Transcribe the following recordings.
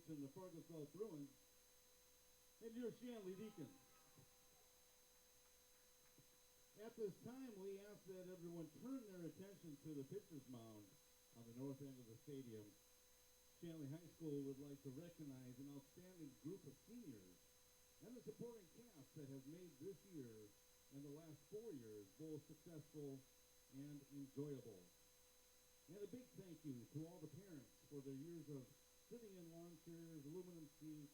mention the Fargo South Bruins and your Shanley Deacons. At this time, we ask that everyone turn their attention to the pitcher's mound on the north end of the stadium. Shanley High School would like to recognize an outstanding group of seniors and the supporting cast that has made this year and the last 4 years both successful and enjoyable. And a big thank you to all the parents for their years of sitting in lawn chairs, aluminum seats,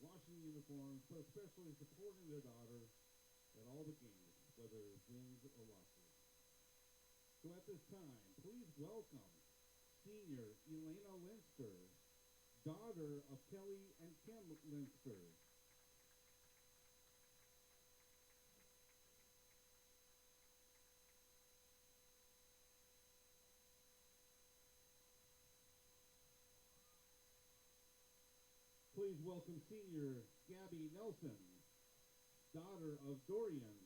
washing uniforms, but especially supporting their daughter at all the games, whether wins or losses. So at this time, please welcome senior Elena Linster, daughter of Kelly and Kim Linster. Please welcome senior Gabby Nelson, daughter of Dorian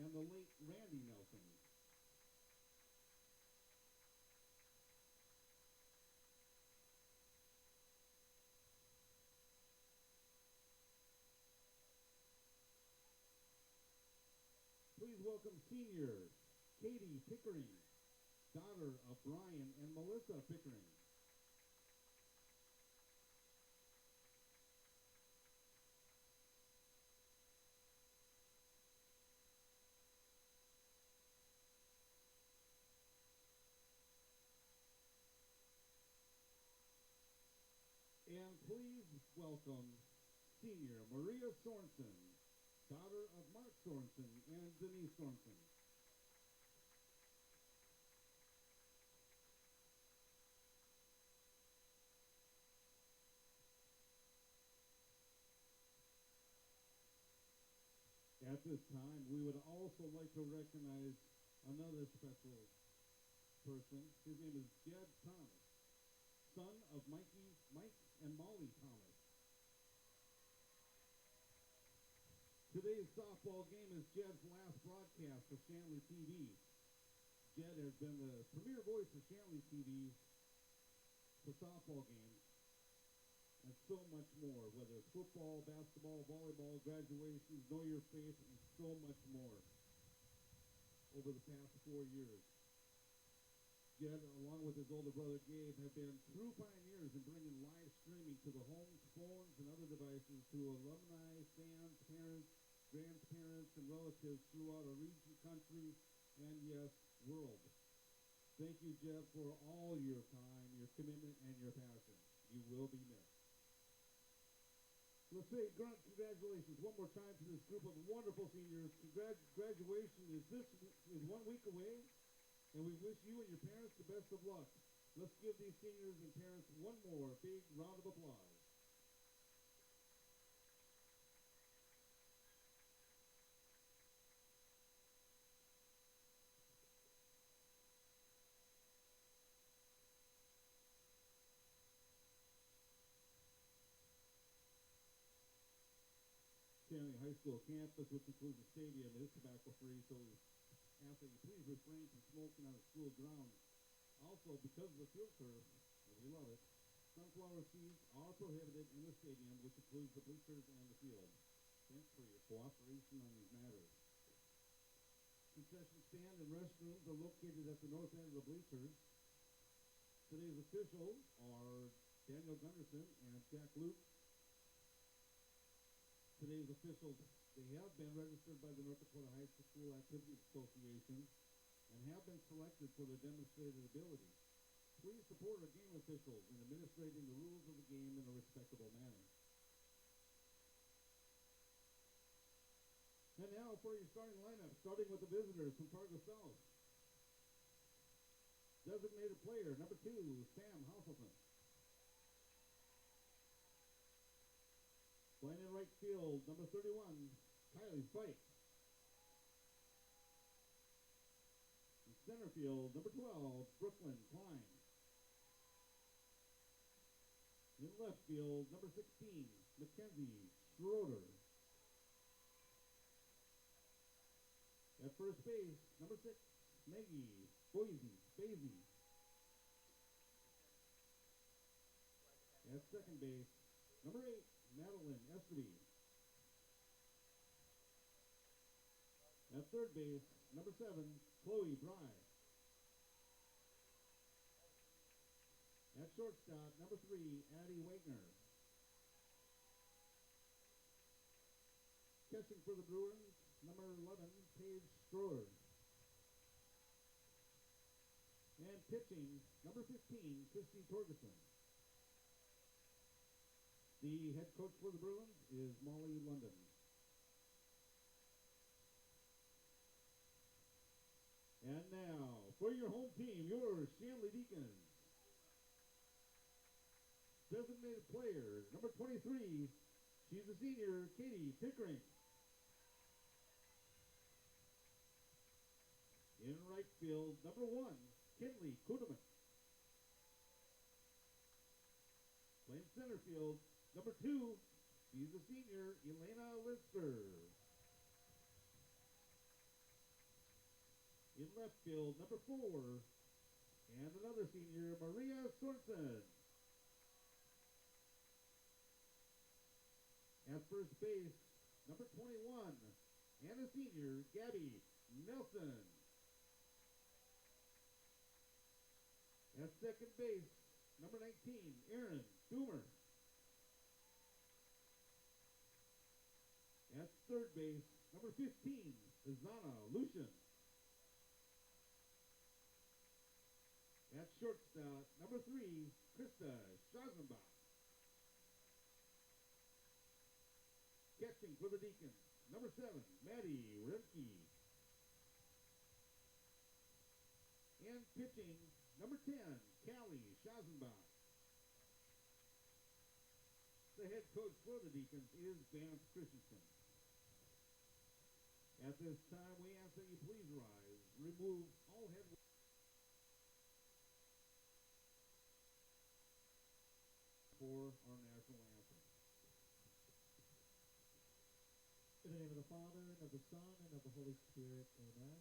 and the late Randy Nelson. Please welcome senior Katie Pickering, daughter of Brian and Melissa Pickering. And please welcome senior Maria Sorensen, daughter of Mark Sorensen and Denise Sorensen. At this time, we would also like to recognize another special person. His name is Jed Thomas, son of Mike and Molly Thomas. Today's softball game is Jed's last broadcast for Shanley TV. Jed has been the premier voice of Shanley TV for softball games and so much more, whether it's football, basketball, volleyball, graduations, know your faith, and so much more over the past 4 years. Jed, along with his older brother Gabe, have been true pioneers in bringing live streaming to the homes, phones, and other devices to alumni, fans, parents, grandparents, and relatives throughout our region, country, and yes, world. Thank you, Jed, for all your time, your commitment, and your passion. You will be missed. Let's say congratulations one more time to this group of wonderful seniors. Graduation is 1 week away, and we wish you and your parents the best of luck. Let's give these seniors and parents one more big round of applause. Shanley High School campus, which includes the stadium, is tobacco-free, so we ask that you please refrain from smoking on the school grounds. Also, because of the field turf, and we love it, sunflower seeds are prohibited in the stadium, which includes the bleachers and the field. Thanks for your cooperation on these matters. Concession stand and restrooms are located at the north end of the bleachers. Today's officials are Daniel Gunderson and Jack Luke. Today's officials, they have been registered by the North Dakota High School Activities Association and have been selected for their demonstrated ability. Please support our game officials in administrating the rules of the game in a respectable manner. And now for your starting lineup, starting with the visitors from Fargo South. Designated player, number 2, Sam Hasselson. Playing in right field, number 31, Kylie Spike. In center field, number 12, Brooklyn Klein. In left field, number 16, Mackenzie Schroeder. At first base, number 6, Maggie Boise. At At second base, number 8, Madeline Esterby. At third base, number 7, Chloe Bry. At shortstop, number 3, Addie Wagner. Catching for the Bruins, number 11, Paige Stroer. And pitching, number 15, Christy Torgerson. The head coach for the Bruins is Molly London. And now, for your home team, your Shanley Deacons. Designated players, number 23, she's a senior, Katie Pickering. In right field, number 1, Kinley Kudeman. Playing center field, number 2, she's a senior, Elena Lister. In left field, number 4, and another senior, Maria Sorensen. At first base, number 21, and a senior, Gabby Nelson. At second base, number 19, Erin Doomer. At third base, number 15, Izana Lucian. At shortstop, number 3, Krista Schazenbach. Catching for the Deacons, number 7, Maddie Remke. And pitching, number 10, Callie Schazenbach. The head coach for the Deacons is Vance Christensen. At this time, we ask that you please rise, remove all head for our national anthem. In the name of the Father, and of the Son, and of the Holy Spirit, amen.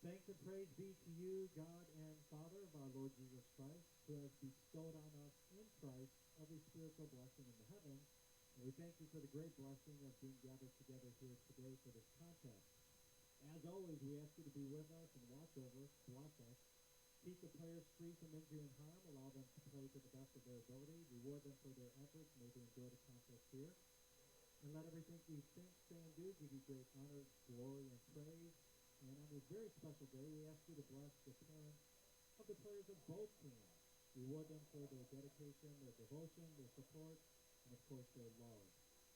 Thanks and praise be to you, God and Father of our Lord Jesus Christ, who has bestowed on us in Christ every spiritual blessing in the heavens. And we thank you for the great blessing of being gathered together here today for this contest. As always, we ask you to be with us and watch over us, bless us. Keep the players free from injury and harm. Allow them to play to the best of their ability. Reward them for their efforts. May they enjoy the contest here. And let everything we think, say, and do give you great honor, glory, and praise. And on this very special day, we ask you to bless the parents of the players of both teams. Reward them for their dedication, their devotion, their support, and of course their love.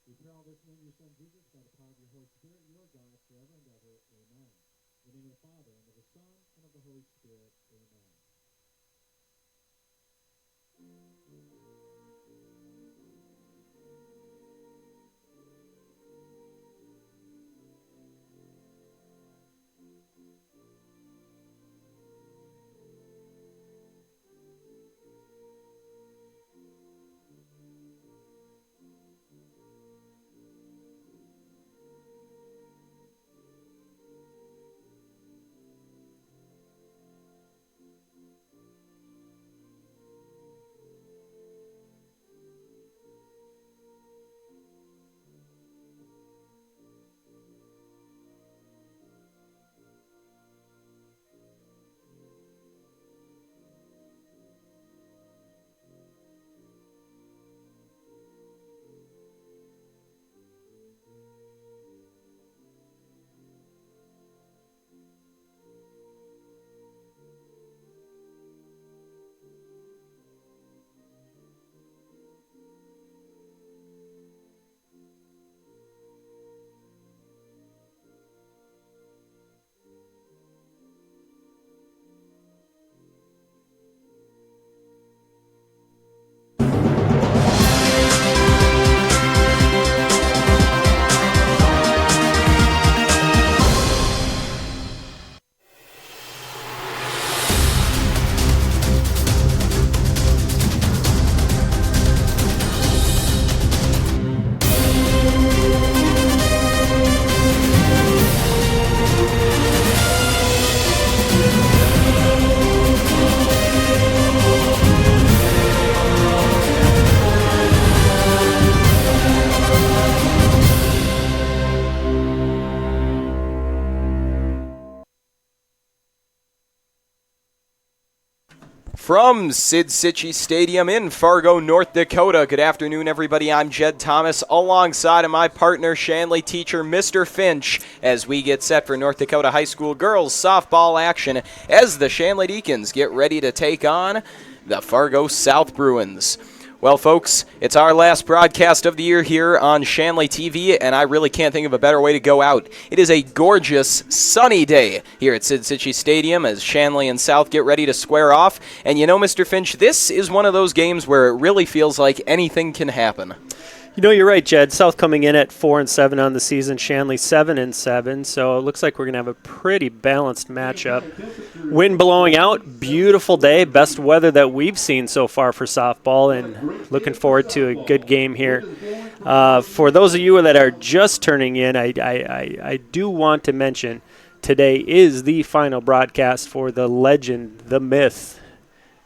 We pray all this in your Son Jesus, by the power of your Holy Spirit, you are God forever and ever. Amen. In the name of the Father, and of the Son, and of the Holy Spirit. Amen. From Cichy Stadium in Fargo, North Dakota. Good afternoon, everybody. I'm Jed Thomas, alongside of my partner, Shanley teacher, Mr. Finch, as we get set for North Dakota High School girls softball action as the Shanley Deacons get ready to take on the Fargo South Bruins. Well, folks, it's our last broadcast of the year here on Shanley TV, and I really can't think of a better way to go out. It is a gorgeous, sunny day here at Cichy Stadium as Shanley and South get ready to square off. And you know, Mr. Finch, this is one of those games where it really feels like anything can happen. You know, you're right, Jed. South coming in at 4-7 on the season. Shanley 7-7. So it looks like we're going to have a pretty balanced matchup. Wind blowing out. Beautiful day. Best weather that we've seen so far for softball. And looking forward to a good game here. For those of you that are just turning in, I do want to mention today is the final broadcast for the legend, the myth,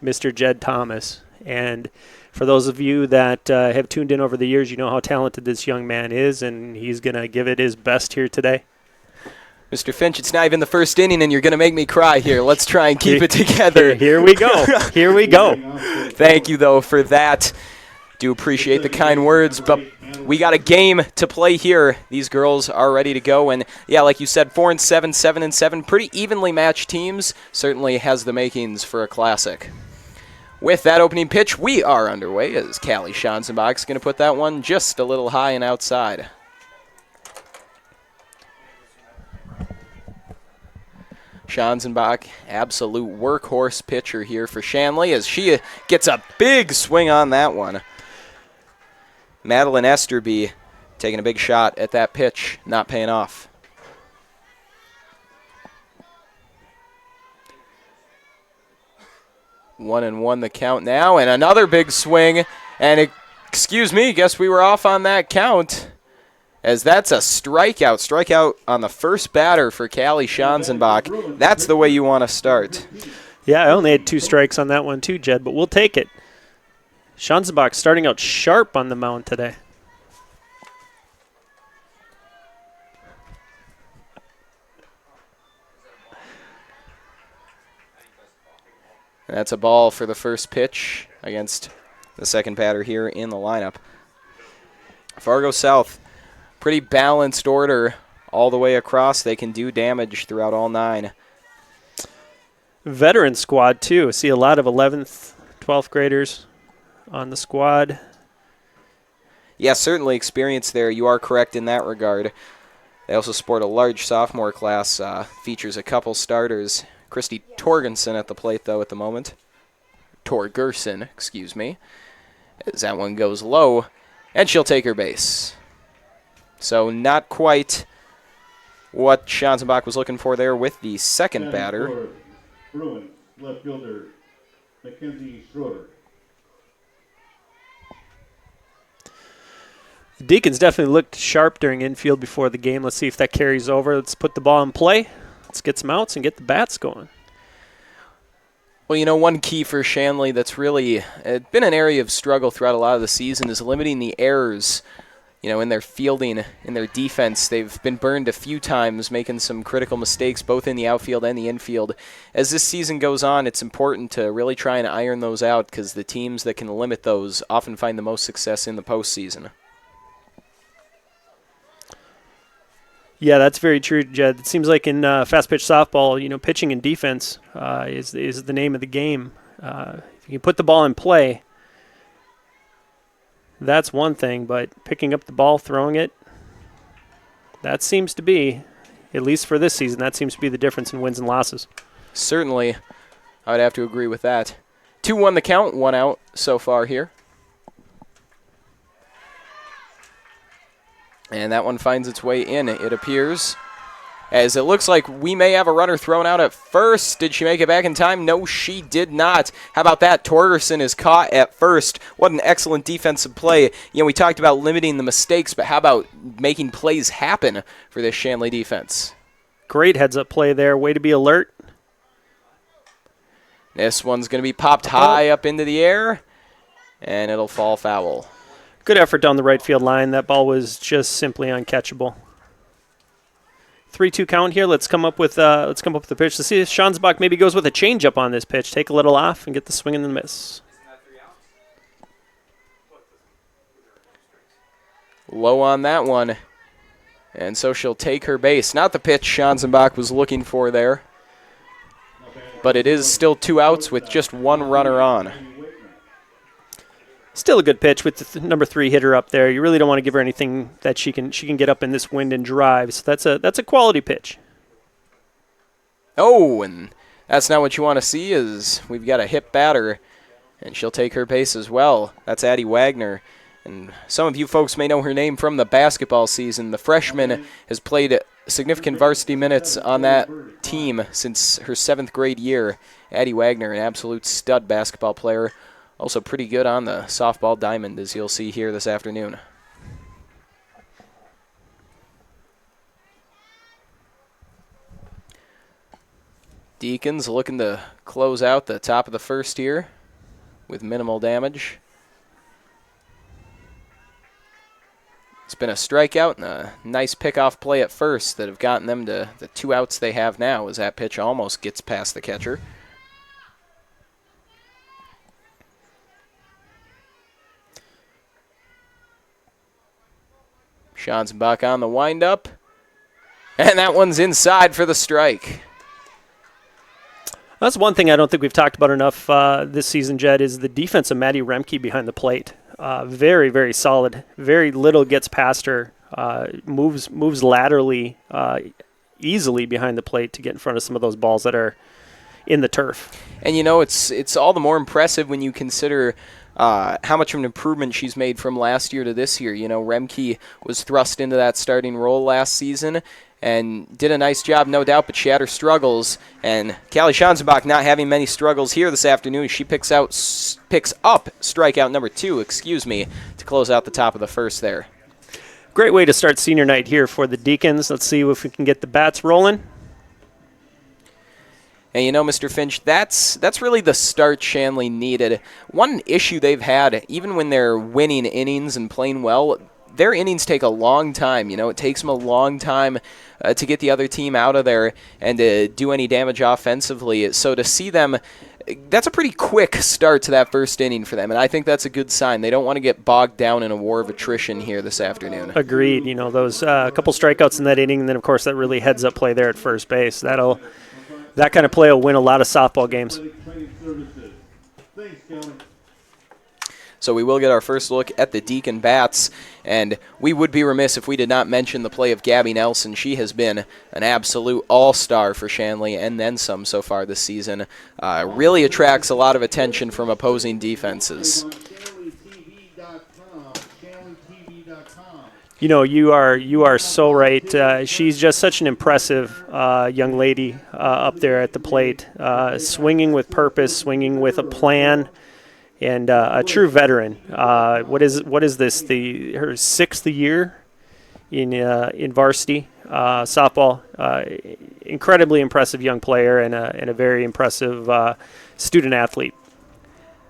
Mr. Jed Thomas. And for those of you that have tuned in over the years, you know how talented this young man is, and he's going to give it his best here today. Mr. Finch, it's not even the first inning, and you're going to make me cry here. Let's try and keep it together. Here we go. Here we go. Thank you, though, for that. Do appreciate the kind words, but we got a game to play here. These girls are ready to go, and yeah, like you said, 4-7, 7-7, pretty evenly matched teams. Certainly has the makings for a classic. With that opening pitch, we are underway as Callie Schanzenbach's going to put that one just a little high and outside. Schanzenbach, absolute workhorse pitcher here for Shanley as she gets a big swing on that one. Madeline Esterby taking a big shot at that pitch, not paying off. 1-1 the count now, and another big swing, and excuse me, guess we were off on that count, as that's a strikeout. Strikeout on the first batter for Callie Schanzenbach. That's the way you want to start. Yeah, I only had 2 strikes on that one too, Jed, but we'll take it. Schanzenbach starting out sharp on the mound today. That's a ball for the first pitch against the second batter here in the lineup. Fargo South, pretty balanced order all the way across. They can do damage throughout all 9. Veteran squad, too. I see a lot of 11th, 12th graders on the squad. Yeah, certainly experience there. You are correct in that regard. They also sport a large sophomore class, features a couple starters. Christy Torgerson at the plate, though, at the moment. Torgerson, excuse me. As that one goes low, and she'll take her base. So not quite what Schanzenbach was looking for there with the second batter. Bruins, left fielder, Mackenzie Schroeder. The Deacons definitely looked sharp during infield before the game. Let's see if that carries over. Let's put the ball in play. Let's get some outs and get the bats going. Well, you know, one key for Shanley that's really been an area of struggle throughout a lot of the season is limiting the errors, you know, in their fielding, in their defense. They've been burned a few times, making some critical mistakes both in the outfield and the infield. As this season goes on, it's important to really try and iron those out because the teams that can limit those often find the most success in the postseason. Yeah, that's very true, Jed. It seems like in fast-pitch softball, you know, pitching and defense is the name of the game. If you can put the ball in play, that's one thing, but picking up the ball, throwing it, that seems to be, at least for this season, that seems to be the difference in wins and losses. Certainly, I would have to agree with that. 2-1 the count, 1 out so far here. And that one finds its way in, it appears. As it looks like we may have a runner thrown out at first. Did she make it back in time? No, she did not. How about that? Torgerson is caught at first. What an excellent defensive play. You know, we talked about limiting the mistakes, but how about making plays happen for this Shanley defense? Great heads-up play there. Way to be alert. This one's going to be popped high up into the air, and it'll fall foul. Good effort down the right field line. That ball was just simply uncatchable. 3-2 count here. Let's come up with the pitch. Let's see if Schansbach maybe goes with a changeup on this pitch. Take a little off and get the swing and the miss. Low on that one. And so she'll take her base. Not the pitch Schansbach was looking for there. But it is still 2 outs with just 1 runner on. Still a good pitch with the number 3 hitter up there. You really don't want to give her anything that she can get up in this wind and drive. So that's a quality pitch. Oh, and that's not what you want to see. Is we've got a hit batter, and she'll take her base as well. That's Addie Wagner. And some of you folks may know her name from the basketball season. The freshman has played significant varsity minutes on that team since her 7th grade year. Addie Wagner, an absolute stud basketball player. Also pretty good on the softball diamond, as you'll see here this afternoon. Deacons looking to close out the top of the first here with minimal damage. It's been a strikeout and a nice pickoff play at first that have gotten them to the 2 outs they have now, as that pitch almost gets past the catcher. Schansbach on the windup, and that one's inside for the strike. That's one thing I don't think we've talked about enough this season, Jed, is the defense of Maddie Remke behind the plate. Very, very solid. Very little gets past her. Moves laterally easily behind the plate to get in front of some of those balls that are in the turf. And you know, it's all the more impressive when you consider how much of an improvement she's made from last year to this year. You know, Remke was thrust into that starting role last season and did a nice job, no doubt, but she had her struggles. And Callie Schansbach not having many struggles here this afternoon. She picks up strikeout number 2, to close out the top of the first there. Great way to start senior night here for the Deacons. Let's see if we can get the bats rolling. And you know, Mr. Finch, that's really the start Shanley needed. One issue they've had, even when they're winning innings and playing well, their innings take a long time. You know, it takes them a long time to get the other team out of there and to do any damage offensively. So to see them, that's a pretty quick start to that first inning for them, and I think that's a good sign. They don't want to get bogged down in a war of attrition here this afternoon. Agreed. You know, those couple strikeouts in that inning, and then, of course, that really heads-up play there at first base. That kind of play will win a lot of softball games. So we will get our first look at the Deacon bats, and we would be remiss if we did not mention the play of Gabby Nelson. She has been an absolute all-star for Shanley and then some so far this season. Really attracts a lot of attention from opposing defenses. You know, you are so right. She's just such an impressive young lady up there at the plate, swinging with purpose, swinging with a plan. And a true veteran. What is this? Her 6th year in varsity softball. Incredibly impressive young player and a very impressive student athlete.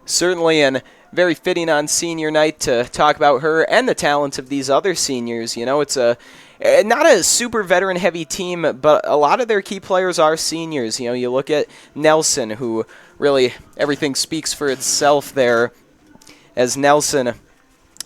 Certainly, and very fitting on senior night to talk about her and the talents of these other seniors. You know, it's not a super veteran-heavy team, but a lot of their key players are seniors. You know, you look at Nelson, who really everything speaks for itself there, as Nelson.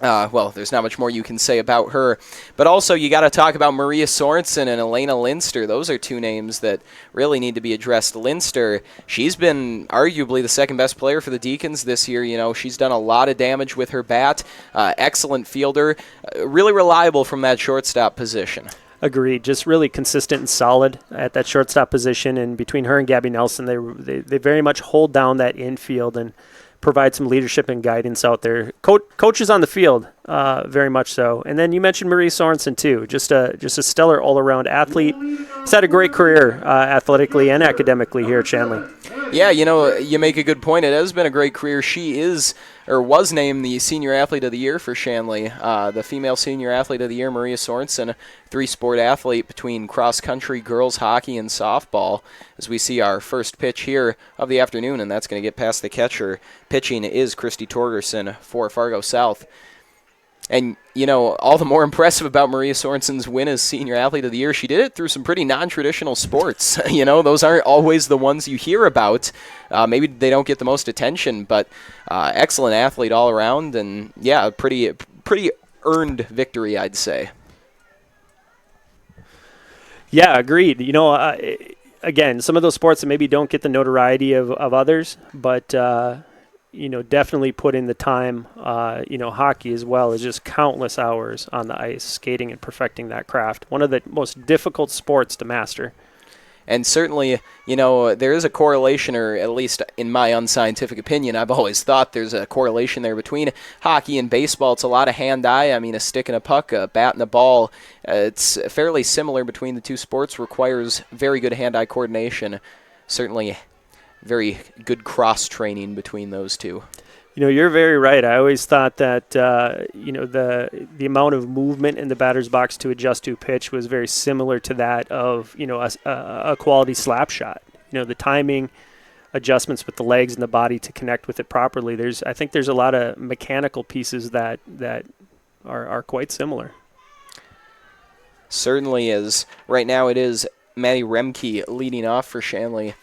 Well, there's not much more you can say about her. But also, you got to talk about Maria Sorensen and Elena Linster. Those are 2 names that really need to be addressed. Linster, she's been arguably the second best player for the Deacons this year. You know, she's done a lot of damage with her bat. Excellent fielder. Really reliable from that shortstop position. Agreed. Just really consistent and solid at that shortstop position. And between her and Gabby Nelson, they very much hold down that infield and provide some leadership and guidance out there. Coaches on the field, very much so. And then you mentioned Marie Sorensen too, just a stellar all-around athlete. He's had a great career athletically and academically here at Shanley. Yeah, you know, you make a good point. It has been a great career. She was named the Senior Athlete of the Year for Shanley. The female Senior Athlete of the Year, Maria Sorensen, 3-sport athlete between cross-country, girls hockey, and softball. As we see our first pitch here of the afternoon, and that's going to get past the catcher. Pitching is Christy Torgerson for Fargo South. And, all the more impressive about Maria Sorensen's win as Senior Athlete of the Year, she did it through some pretty non-traditional sports. Those aren't always the ones you hear about. Maybe they don't get the most attention, but excellent athlete all around, and, yeah, pretty earned victory, I'd say. Yeah, agreed. Again, some of those sports that maybe don't get the notoriety of others, but definitely put in the time. Hockey as well is just countless hours on the ice, skating and perfecting that craft. One of the most difficult sports to master. And certainly, there is a correlation, or at least in my unscientific opinion, I've always thought there's a correlation there between hockey and baseball. It's a lot of hand-eye. I mean, a stick and a puck, a bat and a ball. It's fairly similar between the two sports, requires very good hand-eye coordination. Certainly very good cross-training between those two. You're very right. I always thought that, the amount of movement in the batter's box to adjust to a pitch was very similar to that of, a quality slap shot. The timing, adjustments with the legs and the body to connect with it properly. I think there's a lot of mechanical pieces that are quite similar. Certainly is. Right now it is Maddie Remke leading off for Shanley.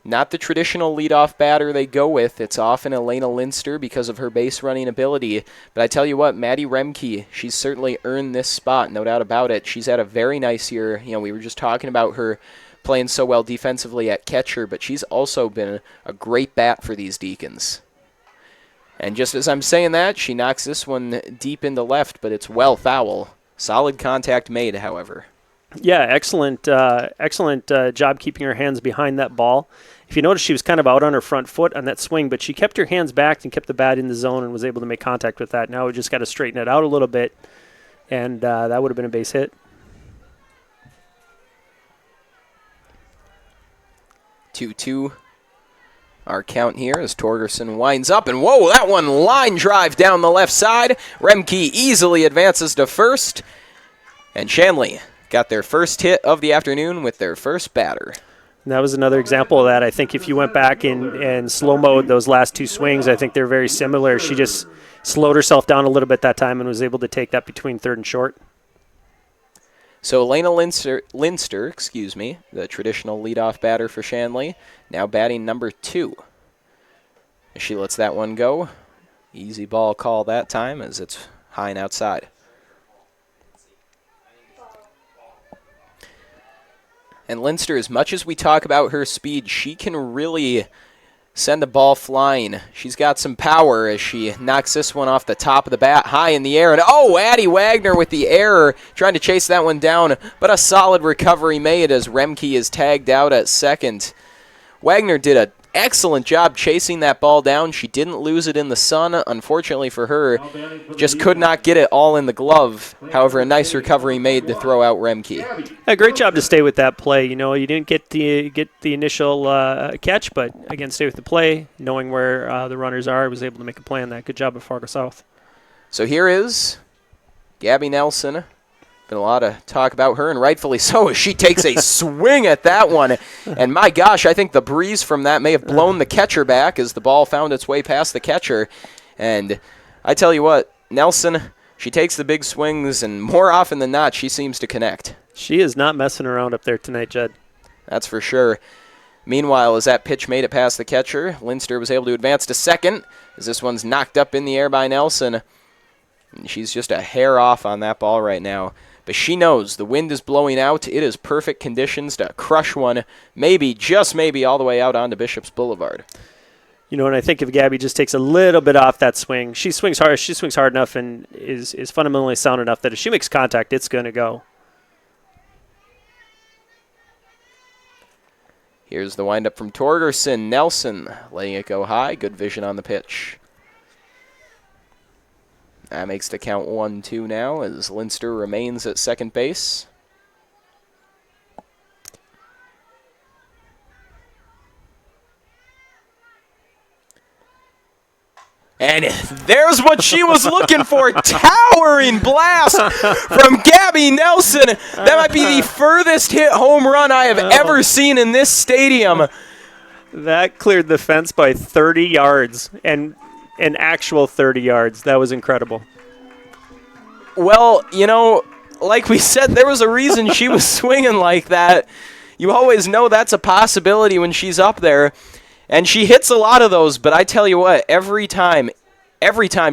Not the traditional leadoff batter they go with. It's often Elena Linster because of her base running ability. But I tell you what, Maddie Remke, she's certainly earned this spot, no doubt about it. She's had a very nice year. We were just talking about her playing so well defensively at catcher, but she's also been a great bat for these Deacons. And just as I'm saying that, she knocks this one deep into left, but it's well foul. Solid contact made, however. Yeah, excellent job keeping her hands behind that ball. If you notice, she was kind of out on her front foot on that swing, but she kept her hands back and kept the bat in the zone and was able to make contact with that. Now we just got to straighten it out a little bit, and that would have been a base hit. 2-2. Our count here as Torgerson winds up, and whoa, that one line drive down the left side. Remke easily advances to first, and Shanley got their first hit of the afternoon with their first batter. And that was another example of that. I think if you went back and slow-mode those last two swings, I think they're very similar. She just slowed herself down a little bit that time and was able to take that between third and short. So Elena Linster, the traditional leadoff batter for Shanley, now batting number 2. She lets that one go. Easy ball call that time as it's high and outside. And Linster, as much as we talk about her speed, she can really send the ball flying. She's got some power as she knocks this one off the top of the bat, high in the air. And Addie Wagner with the error, trying to chase that one down. But a solid recovery made as Remke is tagged out at second. Wagner did an excellent job chasing that ball down. She didn't lose it in the sun. Unfortunately for her, just could not get it all in the glove. However, a nice recovery made to throw out Remke. A great job to stay with that play. You didn't get the initial catch, but again, stay with the play, knowing where the runners are. Was able to make a play on that. Good job at Fargo South. So here is Gabby Nelson. Been a lot of talk about her, and rightfully so, as she takes a swing at that one. And my gosh, I think the breeze from that may have blown the catcher back as the ball found its way past the catcher. And I tell you what, Nelson, she takes the big swings, and more often than not, she seems to connect. She is not messing around up there tonight, Jed. That's for sure. Meanwhile, as that pitch made it past the catcher, Linster was able to advance to second, as this one's knocked up in the air by Nelson. And she's just a hair off on that ball right now. But she knows the wind is blowing out. It is perfect conditions to crush one, maybe, just maybe, all the way out onto Bishop's Boulevard. And I think if Gabby just takes a little bit off that swing, she swings hard enough and is fundamentally sound enough that if she makes contact, it's going to go. Here's the windup from Torgerson. Nelson letting it go high. Good vision on the pitch. That makes the count 1-2 now as Linster remains at second base. And there's what she was looking for. Towering blast from Gabby Nelson. That might be the furthest hit home run I have ever seen in this stadium. That cleared the fence by 30 yards, and an actual 30 yards. That was incredible. Well, like we said, there was a reason she was swinging like that. You always know that's a possibility when she's up there. And she hits a lot of those, but I tell you what, every time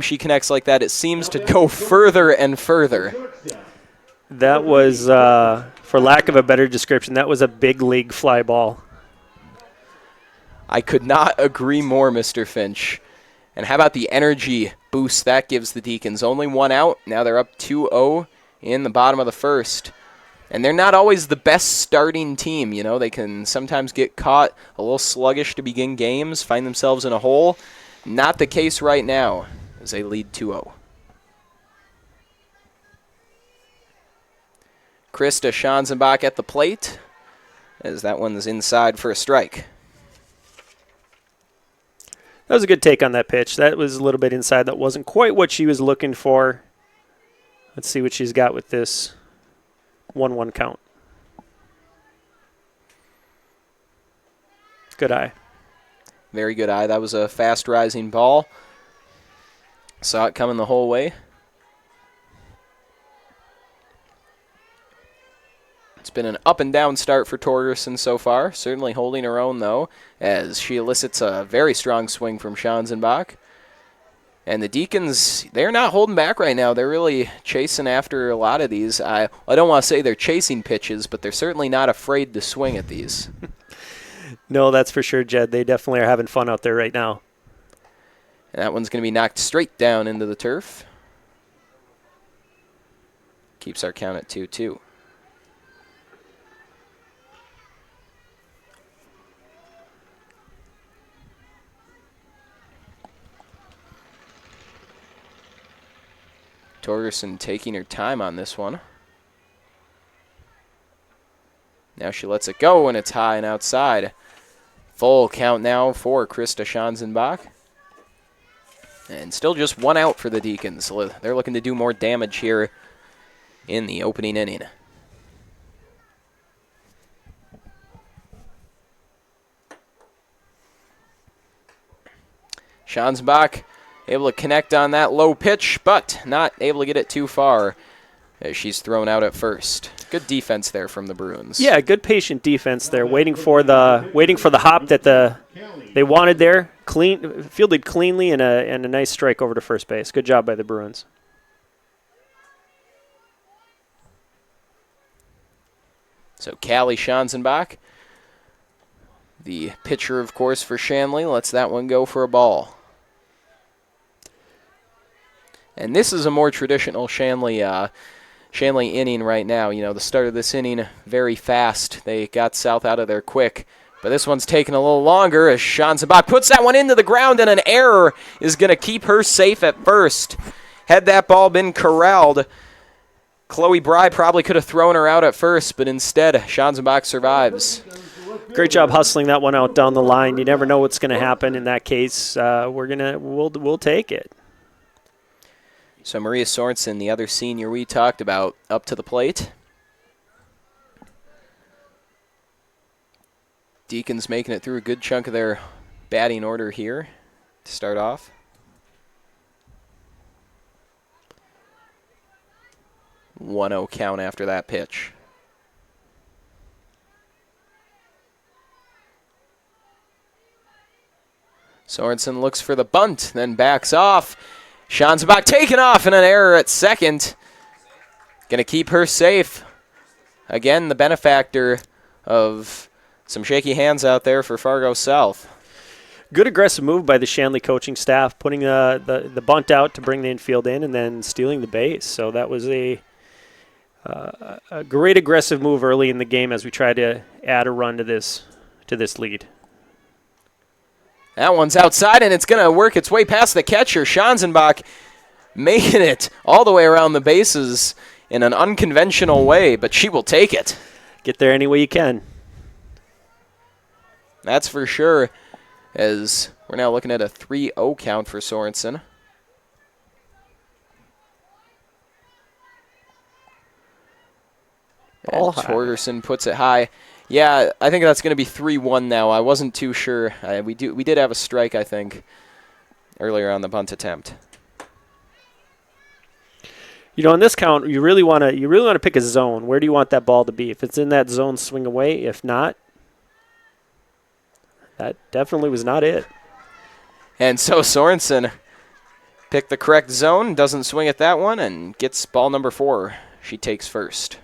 she connects like that, it seems to go further and further. That was, for lack of a better description, that was a big league fly ball. I could not agree more, Mr. Finch. And how about the energy boost that gives the Deacons? Only one out. Now they're up 2-0 in the bottom of the first. And they're not always the best starting team. They can sometimes get caught a little sluggish to begin games, find themselves in a hole. Not the case right now as they lead 2-0. Krista Schanzenbach at the plate as that one's inside for a strike. That was a good take on that pitch. That was a little bit inside. That wasn't quite what she was looking for. Let's see what she's got with this 1-1 count. Good eye. Very good eye. That was a fast rising ball. Saw it coming the whole way. It's been an up and down start for Torgerson so far. Certainly holding her own, though, as she elicits a very strong swing from Schanzenbach. And the Deacons, they're not holding back right now. They're really chasing after a lot of these. I don't want to say they're chasing pitches, but they're certainly not afraid to swing at these. No, that's for sure, Jed. They definitely are having fun out there right now. And that one's going to be knocked straight down into the turf. Keeps our count at 2-2. Torgerson taking her time on this one. Now she lets it go, and it's high and outside. Full count now for Krista Schanzenbach. And still just one out for the Deacons. They're looking to do more damage here in the opening inning. Schanzenbach able to connect on that low pitch, but not able to get it too far as she's thrown out at first. Good defense there from the Bruins. Yeah, good patient defense there, waiting for the hop that they wanted there. Fielded cleanly and a nice strike over to first base. Good job by the Bruins. So Callie Schanzenbach, the pitcher, of course, for Shanley, lets that one go for a ball. And this is a more traditional Shanley inning right now. The start of this inning, very fast. They got South out of there quick. But this one's taking a little longer as Schanzenbach puts that one into the ground, and an error is going to keep her safe at first. Had that ball been corralled, Chloe Bry probably could have thrown her out at first, but instead, Schanzenbach survives. Great job hustling that one out down the line. You never know what's going to happen in that case. We'll take it. So Maria Sorensen, the other senior we talked about, up to the plate. Deacons making it through a good chunk of their batting order here to start off. One-0 count after that pitch. Sorensen looks for the bunt, then backs off. Schanzenbach taken off and an error at second. Going to keep her safe. Again, the benefactor of some shaky hands out there for Fargo South. Good aggressive move by the Shanley coaching staff, putting the bunt out to bring the infield in and then stealing the base. So that was a great aggressive move early in the game as we tried to add a run to this lead. That one's outside, and it's going to work its way past the catcher. Schanzenbach making it all the way around the bases in an unconventional way, but she will take it. Get there any way you can. That's for sure, as we're now looking at a 3-0 count for Sorensen. And Torgerson puts it high. Yeah, I think that's going to be 3-1 now. I wasn't too sure. We did have a strike, I think, earlier on the bunt attempt. In this count, you really want to pick a zone. Where do you want that ball to be? If it's in that zone, swing away. If not, that definitely was not it. And so Sorensen picked the correct zone, doesn't swing at that one, and gets ball number 4. She takes first.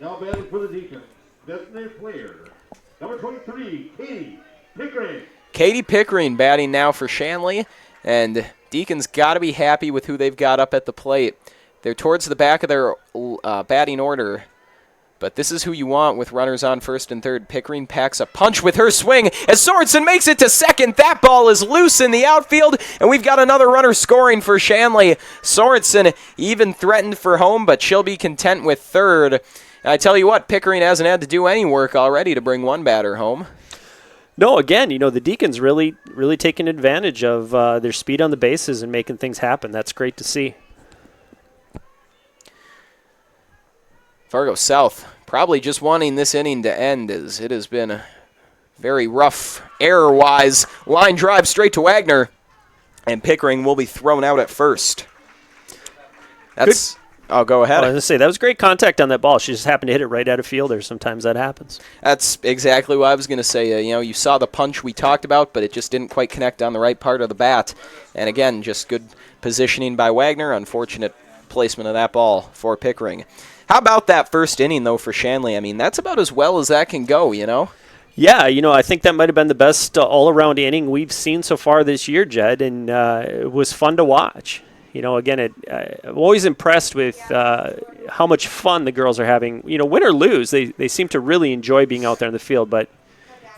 Now batting for the Deacons, designated player, number 23, Katie Pickering. Katie Pickering batting now for Shanley, and Deacons got to be happy with who they've got up at the plate. They're towards the back of their batting order, but this is who you want with runners on first and third. Pickering packs a punch with her swing as Sorensen makes it to second. That ball is loose in the outfield, and we've got another runner scoring for Shanley. Sorensen even threatened for home, but she'll be content with third. And I tell you what, Pickering hasn't had to do any work already to bring one batter home. No, again, the Deacons really taking advantage of their speed on the bases and making things happen. That's great to see. Fargo South probably just wanting this inning to end, as it has been very rough error-wise. Line drive straight to Wagner, and Pickering will be thrown out at first. That's... Oh, go ahead. I was going to say, that was great contact on that ball. She just happened to hit it right out of fielder. Sometimes that happens. That's exactly what I was going to say. You saw the punch we talked about, but it just didn't quite connect on the right part of the bat. And again, just good positioning by Wagner. Unfortunate placement of that ball for Pickering. How about that first inning, though, for Shanley? I mean, that's about as well as that can go, Yeah, I think that might have been the best all-around inning we've seen so far this year, Jed, and it was fun to watch. Again, I'm always impressed with how much fun the girls are having. Win or lose, they seem to really enjoy being out there in the field. But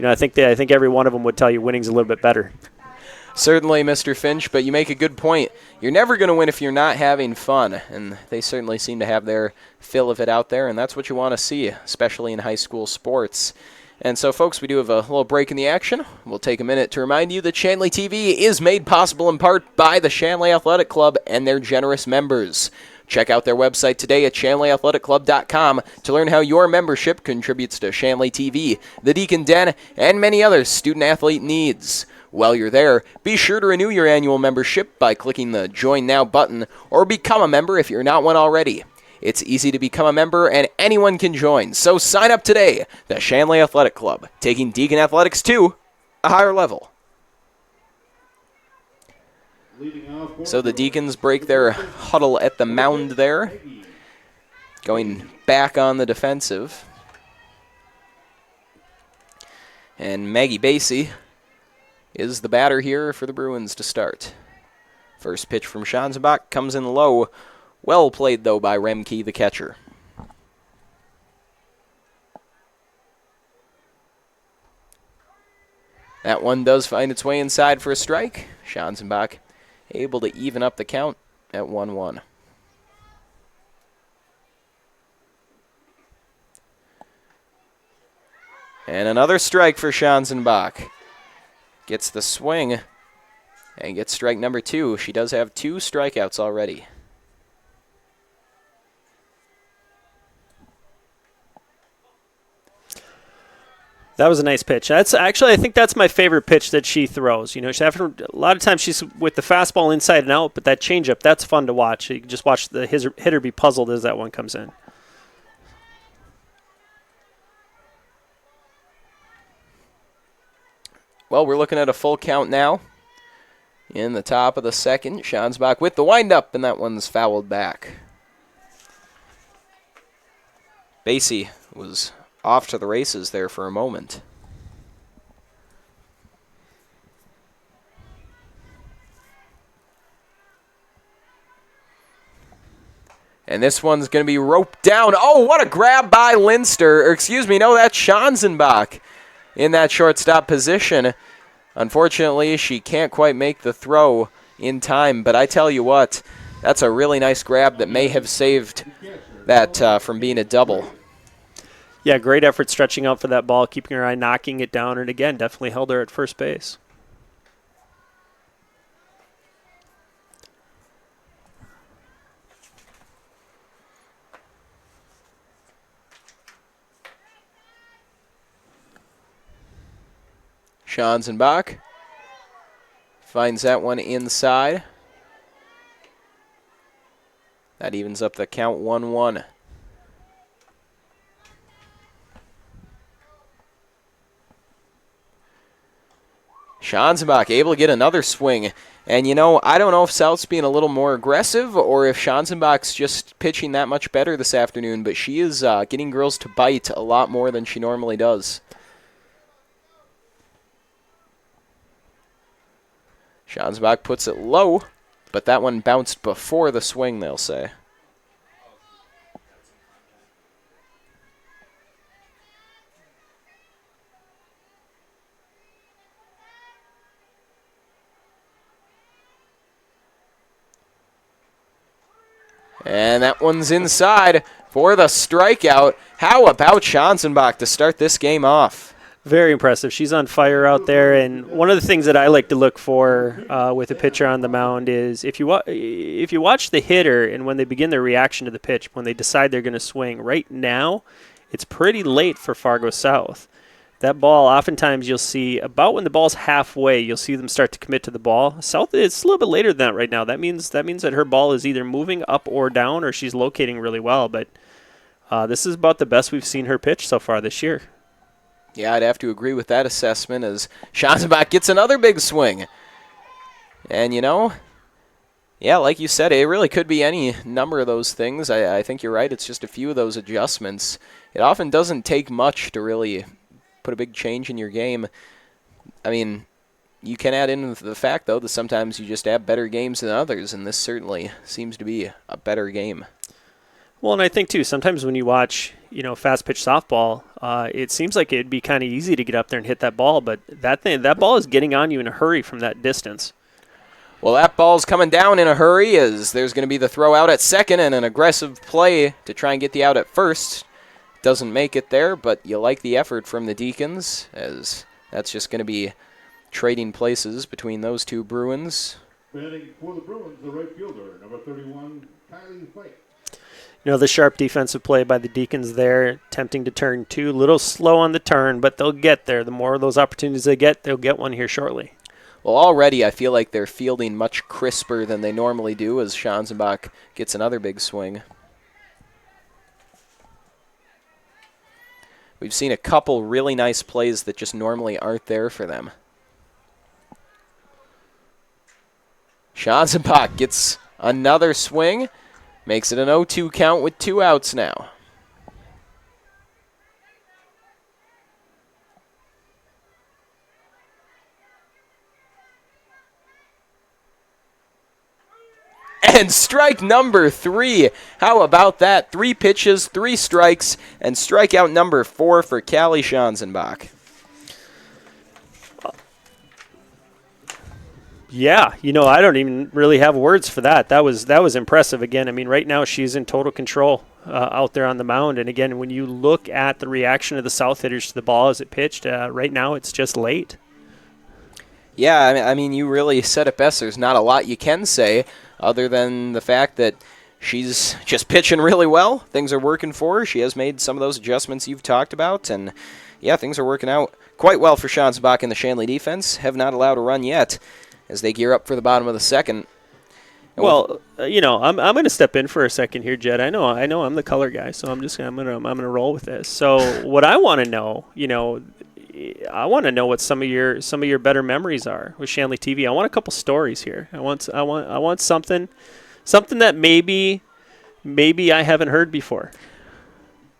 I think every one of them would tell you winning's a little bit better. Certainly, Mr. Finch, but you make a good point. You're never going to win if you're not having fun, and they certainly seem to have their fill of it out there, and that's what you want to see, especially in high school sports. And so, folks, we do have a little break in the action. We'll take a minute to remind you that Shanley TV is made possible in part by the Shanley Athletic Club and their generous members. Check out their website today at shanleyathleticClub.com to learn how your membership contributes to Shanley TV, the Deacon Den, and many other student-athlete needs. While you're there, be sure to renew your annual membership by clicking the Join Now button or become a member if you're not one already. It's easy to become a member and anyone can join, so sign up today. The Shanley Athletic Club, taking Deacon Athletics to a higher level. So the Deacons break their huddle at the mound there, going back on the defensive. And Maggie Basie is the batter here for the Bruins to start. First pitch from Schanzenbach comes in low. Well played, though, by Remke, the catcher. That one does find its way inside for a strike. Schanzenbach able to even up the count at 1-1. And another strike for Schanzenbach. Gets the swing and gets strike number 2. She does have 2 strikeouts already. That was a nice pitch. I think that's my favorite pitch that she throws. A lot of times she's with the fastball inside and out, but that changeup, that's fun to watch. You can just watch the hitter be puzzled as that one comes in. Well, we're looking at a full count now. In the top of the second, Schanzenbach with the windup, and that one's fouled back. Basie was off to the races there for a moment. And this one's going to be roped down. Oh, what a grab by Linster. Or excuse me, no, that's Schanzenbach in that shortstop position. Unfortunately, she can't quite make the throw in time. But I tell you what, that's a really nice grab that may have saved that from being a double. Yeah, great effort stretching out for that ball, keeping her eye, knocking it down, and again, definitely held her at first base. Schanzenbach finds that one inside. That evens up the count 1-1. Schanzenbach able to get another swing. And, I don't know if South's being a little more aggressive or if Schanzenbach's just pitching that much better this afternoon, but she is getting girls to bite a lot more than she normally does. Schanzenbach puts it low, but that one bounced before the swing, they'll say. And that one's inside for the strikeout. How about Schanzenbach to start this game off? Very impressive. She's on fire out there, and one of the things that I like to look for with a pitcher on the mound is if you watch the hitter and when they begin their reaction to the pitch, when they decide they're going to swing. Right now, it's pretty late for Fargo South. That ball, oftentimes you'll see about when the ball's halfway, you'll see them start to commit to the ball. South, it's a little bit later than that right now. That means that her ball is either moving up or down, or she's locating really well. But this is about the best we've seen her pitch so far this year. Yeah, I'd have to agree with that assessment as Schanzenbach gets another big swing. And, yeah, like you said, it really could be any number of those things. I think you're right. It's just a few of those adjustments. It often doesn't take much to really put a big change in your game. I mean, you can add in the fact, though, that sometimes you just have better games than others, and this certainly seems to be a better game. Well, and I think, too, sometimes when you watch, fast-pitch softball, it seems like it'd be kind of easy to get up there and hit that ball, but that ball is getting on you in a hurry from that distance. Well, that ball's coming down in a hurry as there's going to be the throw out at second and an aggressive play to try and get the out at first. Doesn't make it there, but you like the effort from the Deacons, as that's just going to be trading places between those two Bruins. Batting for the Bruins, the right fielder, number 31, Kylie Fike. The sharp defensive play by the Deacons there, attempting to turn two. A little slow on the turn, but they'll get there. The more of those opportunities they get, they'll get one here shortly. Well, already I feel like they're fielding much crisper than they normally do as Schanzenbach gets another big swing. We've seen a couple really nice plays that just normally aren't there for them. Schanzenbach gets another swing. Makes it an 0-2 count with 2 outs now. And strike number 3. How about that? 3 pitches, 3 strikes, and strikeout number 4 for Callie Schanzenbach. Yeah, I don't even really have words for that. That was impressive. Again, I mean, right now she's in total control out there on the mound. And again, when you look at the reaction of the South hitters to the ball as it pitched, right now it's just late. Yeah, I mean, you really said it best. There's not a lot you can say other than the fact that she's just pitching really well. Things are working for her. She has made some of those adjustments you've talked about. And, yeah, things are working out quite well for Schanzenbach and the Shanley defense. Have not allowed a run yet as they gear up for the bottom of the second. Well, I'm going to step in for a second here, Jed. I know I'm the color guy, so I'm going to roll with this. So what I want to know, I want to know what some of your better memories are with Shanley TV. I want a couple stories here. I want something that maybe I haven't heard before.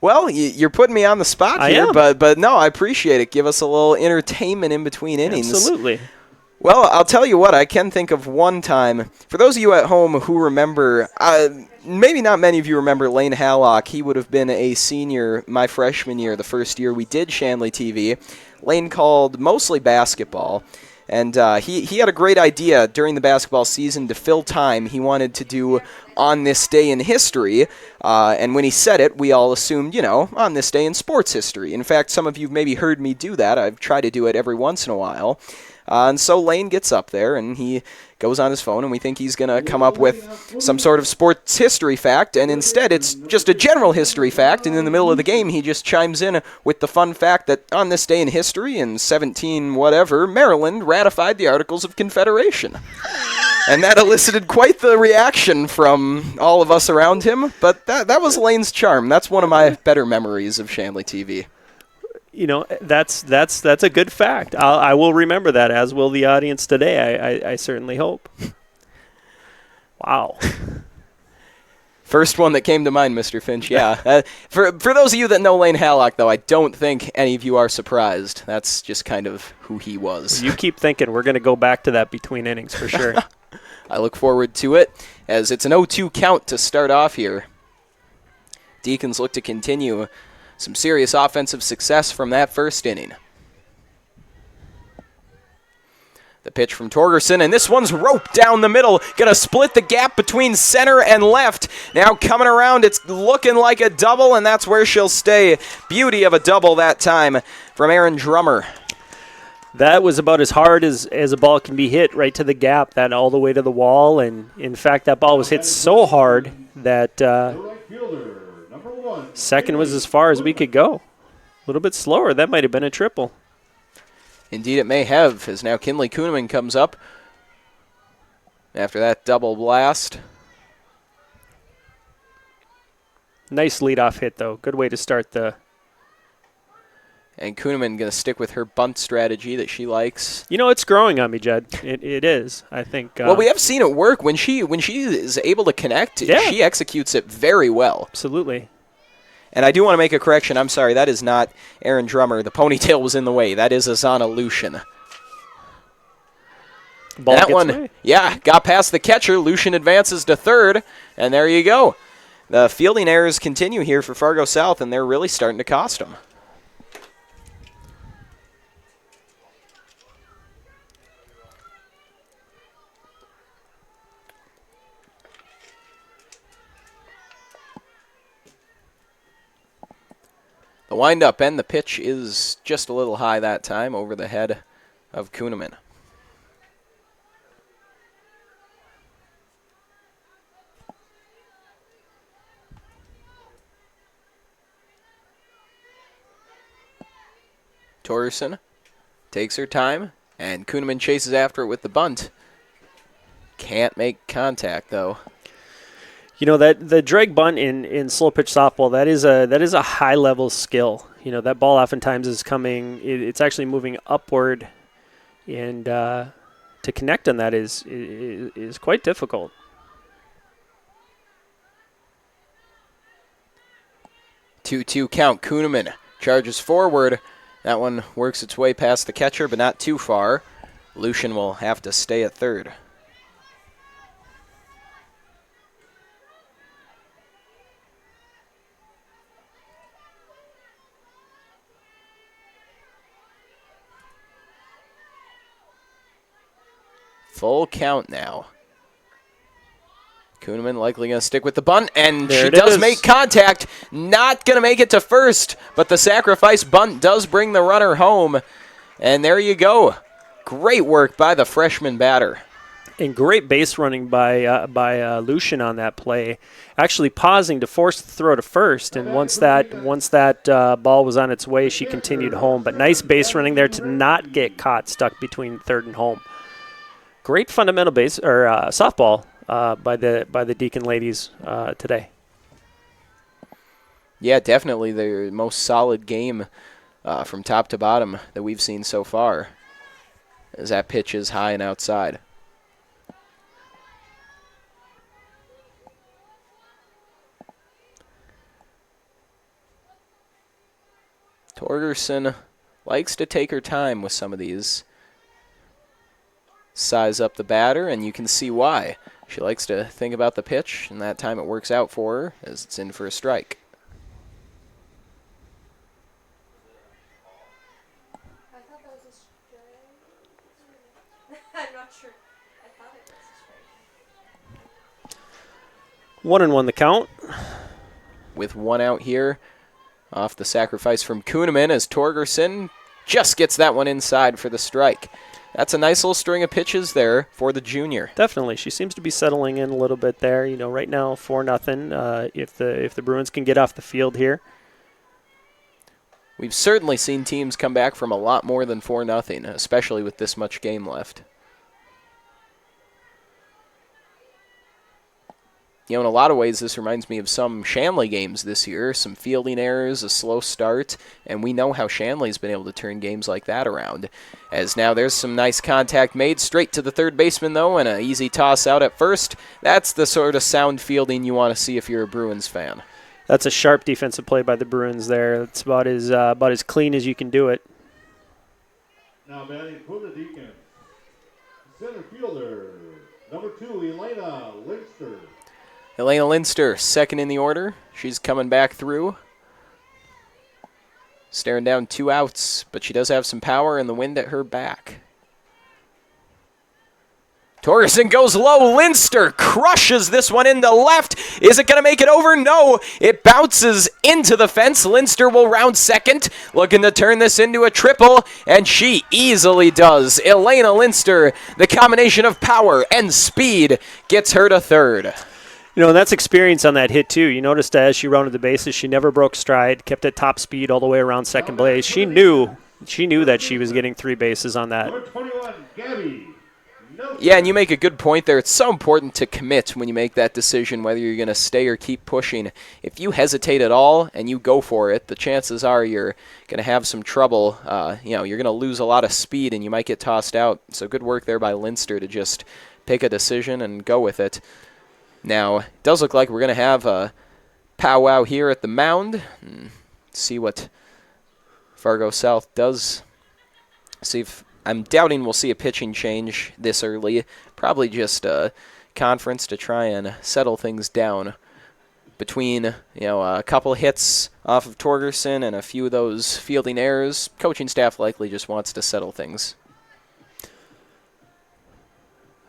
Well, you're putting me on the spot here, but no, I appreciate it. Give us a little entertainment in between innings. Absolutely. Well, I'll tell you what, I can think of one time. For those of you at home who remember, maybe not many of you remember Lane Hallock. He would have been a senior my freshman year, the first year we did Shanley TV. Lane called mostly basketball, and he had a great idea during the basketball season to fill time. He wanted to do On This Day in History, and when he said it, we all assumed, On This Day in Sports History. In fact, some of you maybe heard me do that. I've tried to do it every once in a while. And so Lane gets up there, and he goes on his phone, and we think he's going to come up with some sort of sports history fact, and instead it's just a general history fact, and in the middle of the game he just chimes in with the fun fact that on this day in history, in 17 whatever, Maryland ratified the Articles of Confederation. And that elicited quite the reaction from all of us around him, but that was Lane's charm. That's one of my better memories of Shanley TV. You know, that's a good fact. I will remember that, as will the audience today. I certainly hope. Wow. First one that came to mind, Mr. Finch, yeah. For those of you that know Lane Hallock, though, I don't think any of you are surprised. That's just kind of who he was. You keep thinking. We're going to go back to that between innings for sure. I look forward to it, as it's an 0-2 count to start off here. Deacons look to continue some serious offensive success from that first inning. The pitch from Torgerson, and this one's roped down the middle. Going to split the gap between center and left. Now coming around, it's looking like a double, and that's where she'll stay. Beauty of a double that time from Aaron Drummer. That was about as hard as a ball can be hit, right to the gap, that all the way to the wall. And, in fact, that ball was hit so hard that second was as far as we could go. A little bit slower. That might have been a triple. Indeed, it may have, as now Kinley Kuhneman comes up after that double blast. Nice leadoff hit, though. Good way to start the... And Kuhneman going to stick with her bunt strategy that she likes. You know, it's growing on me, Jed. It is, I think. Well, we have seen it work. When she is able to connect, she executes it very well. Absolutely. And I do want to make a correction. I'm sorry, that is not Aaron Drummer. The ponytail was in the way. That is Azana Lucian. Ball that gets one, away. Got past the catcher. Lucian advances to third, and there you go. The fielding errors continue here for Fargo South, and they're really starting to cost them. The windup and the pitch is just a little high that time over the head of Kuhneman. Torgerson takes her time, and Kuhneman chases after it with the bunt. Can't make contact, though. You know, that the drag bunt in slow pitch softball, that is a high level skill. You know, that ball oftentimes is coming, it's actually moving upward, and to connect on that is quite difficult. Two count. Kuhneman charges forward. That one works its way past the catcher, but not too far. Lucian will have to stay at third. Full count now. Kuhneman likely going to stick with the bunt, and she does make contact. Not going to make it to first, but the sacrifice bunt does bring the runner home. And there you go. Great work by the freshman batter. And great base running by Lucian on that play. Actually pausing to force the throw to first, and once that ball was on its way, she continued home. But nice base running there to not get caught stuck between third and home. Great fundamental base or softball by the Deacon ladies today. Yeah, definitely the most solid game from top to bottom that we've seen so far, as that pitch is high and outside. Torgerson likes to take her time with some of these. Size up the batter, and you can see why. She likes to think about the pitch, and that time it works out for her as it's in for a strike. I thought that was a strike. I'm not sure. I thought it was a strike. 1-1 the count. With one out here, off the sacrifice from Kuhneman as Torgerson just gets that one inside for the strike. that's a nice little string of pitches there for the junior. Definitely. She seems to be settling in a little bit there. You know, right now 4-0. If the Bruins can get off the field here. We've certainly seen teams come back from a lot more than 4-0, especially with this much game left. You know, in a lot of ways, this reminds me of some Shanley games this year. Some fielding errors, a slow start, and we know how Shanley's been able to turn games like that around. As now there's some nice contact made straight to the third baseman, though, and an easy toss out at first. That's the sort of sound fielding you want to see if you're a Bruins fan. That's a sharp defensive play by the Bruins there. It's about as clean as you can do it. Now batting for the Deacons, center fielder, number 2, Elena Linster. Elena Linster, second in the order. She's coming back through. Staring down 2 outs, but she does have some power and the wind at her back. Torgerson goes low. Linster crushes this one into left. Is it going to make it over? No. It bounces into the fence. Linster will round second, looking to turn this into a triple, and she easily does. Elena Linster, the combination of power and speed, gets her to third. You know, that's experience on that hit, too. You noticed as she rounded the bases, she never broke stride, kept at top speed all the way around second base. She knew that she was getting 3 bases on that. Number 21, Gabby. Yeah, and you make a good point there. It's so important to commit when you make that decision, whether you're going to stay or keep pushing. If you hesitate at all and you go for it, the chances are you're going to have some trouble. You're going to lose a lot of speed and you might get tossed out. So good work there by Linster to just pick a decision and go with it. Now, it does look like we're going to have a powwow here at the mound. See what Fargo South does. See if I'm doubting we'll see a pitching change this early. Probably just a conference to try and settle things down. Between a couple hits off of Torgerson and a few of those fielding errors, coaching staff likely just wants to settle things.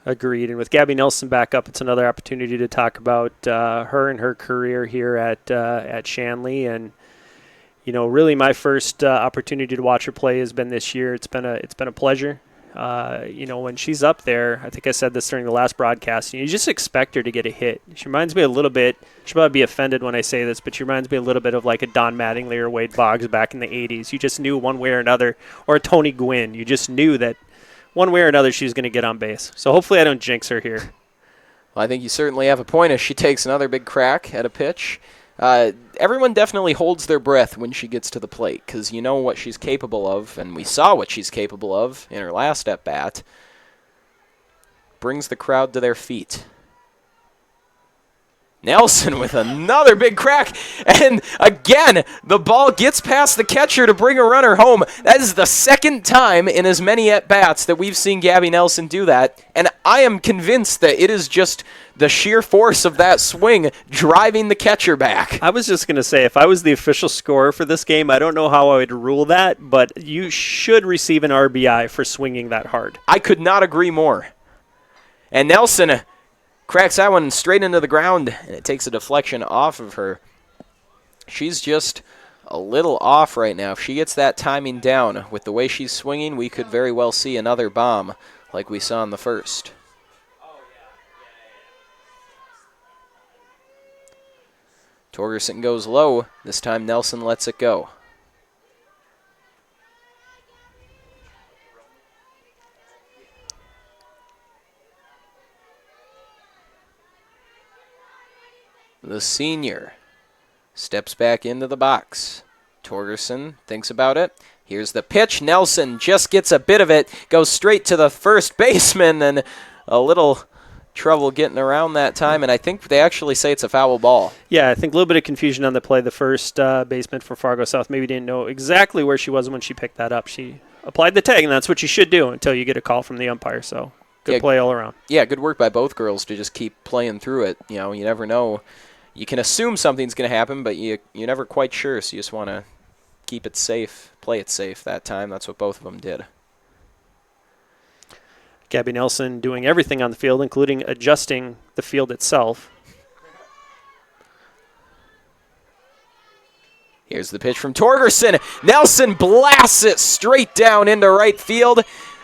Agreed. And with Gabby Nelson back up, it's another opportunity to talk about her and her career here at Shanley. And really my first opportunity to watch her play has been this year. It's been a pleasure. When she's up there, I think I said this during the last broadcast, you just expect her to get a hit. She reminds me a little bit, she'll probably be offended when I say this, but she reminds me a little bit of like a Don Mattingly or Wade Boggs back in the 80s. You just knew one way or another, or a Tony Gwynn. You just knew that one way or another she was going to get on base. So hopefully I don't jinx her here. Well, I think you certainly have a point as she takes another big crack at a pitch. Everyone definitely holds their breath when she gets to the plate because you know what she's capable of, and we saw what she's capable of in her last at-bat. Brings the crowd to their feet. Nelson with another big crack, and again, the ball gets past the catcher to bring a runner home. That is the second time in as many at-bats that we've seen Gabby Nelson do that, and I am convinced that it is just the sheer force of that swing driving the catcher back. I was just going to say, if I was the official scorer for this game, I don't know how I would rule that, but you should receive an RBI for swinging that hard. I could not agree more. And Nelson cracks that one straight into the ground, and it takes a deflection off of her. She's just a little off right now. If she gets that timing down with the way she's swinging, we could very well see another bomb like we saw in the first. Torgerson goes low. This time Nelson lets it go. The senior steps back into the box. Torgerson thinks about it. Here's the pitch. Nelson just gets a bit of it, goes straight to the first baseman, and a little trouble getting around that time, and I think they actually say it's a foul ball. Yeah, I think a little bit of confusion on the play. The first baseman for Fargo South maybe didn't know exactly where she was when she picked that up. She applied the tag, and that's what you should do until you get a call from the umpire, so good play all around. Yeah, good work by both girls to just keep playing through it. You never know. You can assume something's going to happen, but you're never quite sure, so you just want to keep it safe, play it safe that time. That's what both of them did. Gabby Nelson doing everything on the field, including adjusting the field itself. Here's the pitch from Torgerson. Nelson blasts it straight down into right field.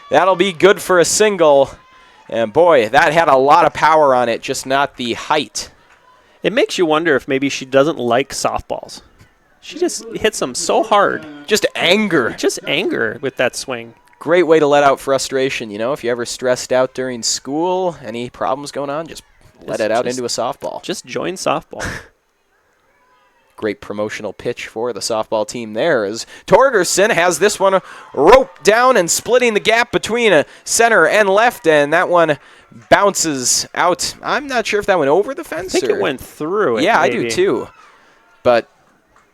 That'll be good for a single. And boy, that had a lot of power on it, just not the height. It makes you wonder if maybe she doesn't like softballs. She just hits them so hard. Just anger. Just anger with that swing. Great way to let out frustration, you know, if you're ever stressed out during school, any problems going on, just let it out into a softball. Just join softball. Great promotional pitch for the softball team there as Torgerson has this one roped down and splitting the gap between a center and left, and that one bounces out. I'm not sure if that went over the fence. I think it went through it. Yeah, maybe. I do too. But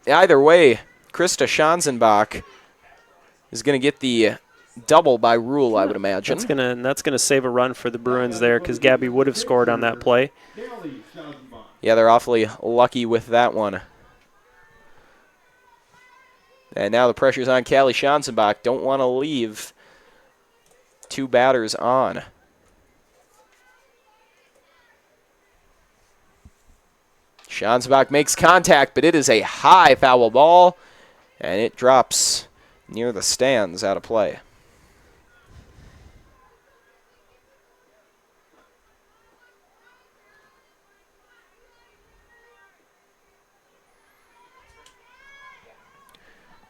either way, Krista Schanzenbach is going to get the double by rule, I would imagine. That's gonna save a run for the Bruins there because Gabby would have scored on that play. Yeah, they're awfully lucky with that one. And now the pressure's on Callie Schanzenbach. Don't want to leave two batters on. Schanzenbach makes contact, but it is a high foul ball, and it drops near the stands out of play.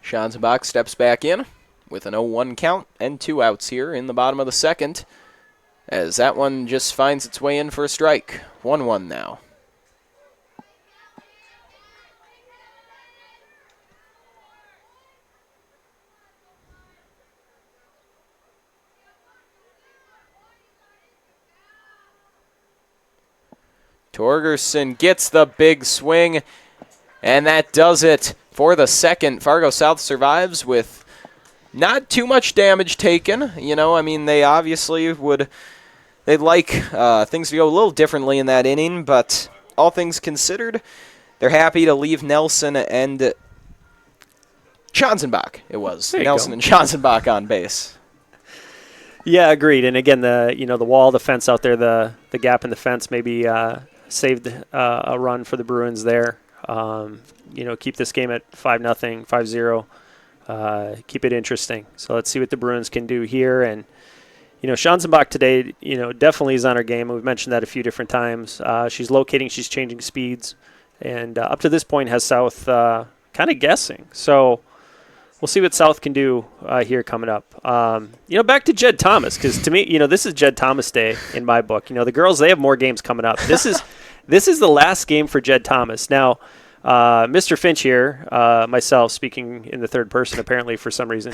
Schanzenbach steps back in with an 0-1 count and 2 outs here in the bottom of the second, as that one just finds its way in for a strike. 1-1 now. Torgerson gets the big swing, and that does it for the second. Fargo South survives with not too much damage taken. You know, I mean, they obviously they'd like things to go a little differently in that inning, but all things considered, they're happy to leave Nelson and Schanzenbach. It was Nelson and Schanzenbach on base. Yeah, agreed. And again, the wall, the fence out there, the gap in the fence maybe saved a run for the Bruins there. Keep this game at 5-0, 5-0. Keep it interesting. So let's see what the Bruins can do here. And, Schanzenbach today, definitely is on her game. We've mentioned that a few different times. She's locating, she's changing speeds. And up to this point has South kind of guessing. So we'll see what South can do here coming up. Back to Jed Thomas, because to me, this is Jed Thomas Day in my book. The girls, they have more games coming up. This is the last game for Jed Thomas. Now, Mr. Finch here, myself speaking in the third person apparently for some reason,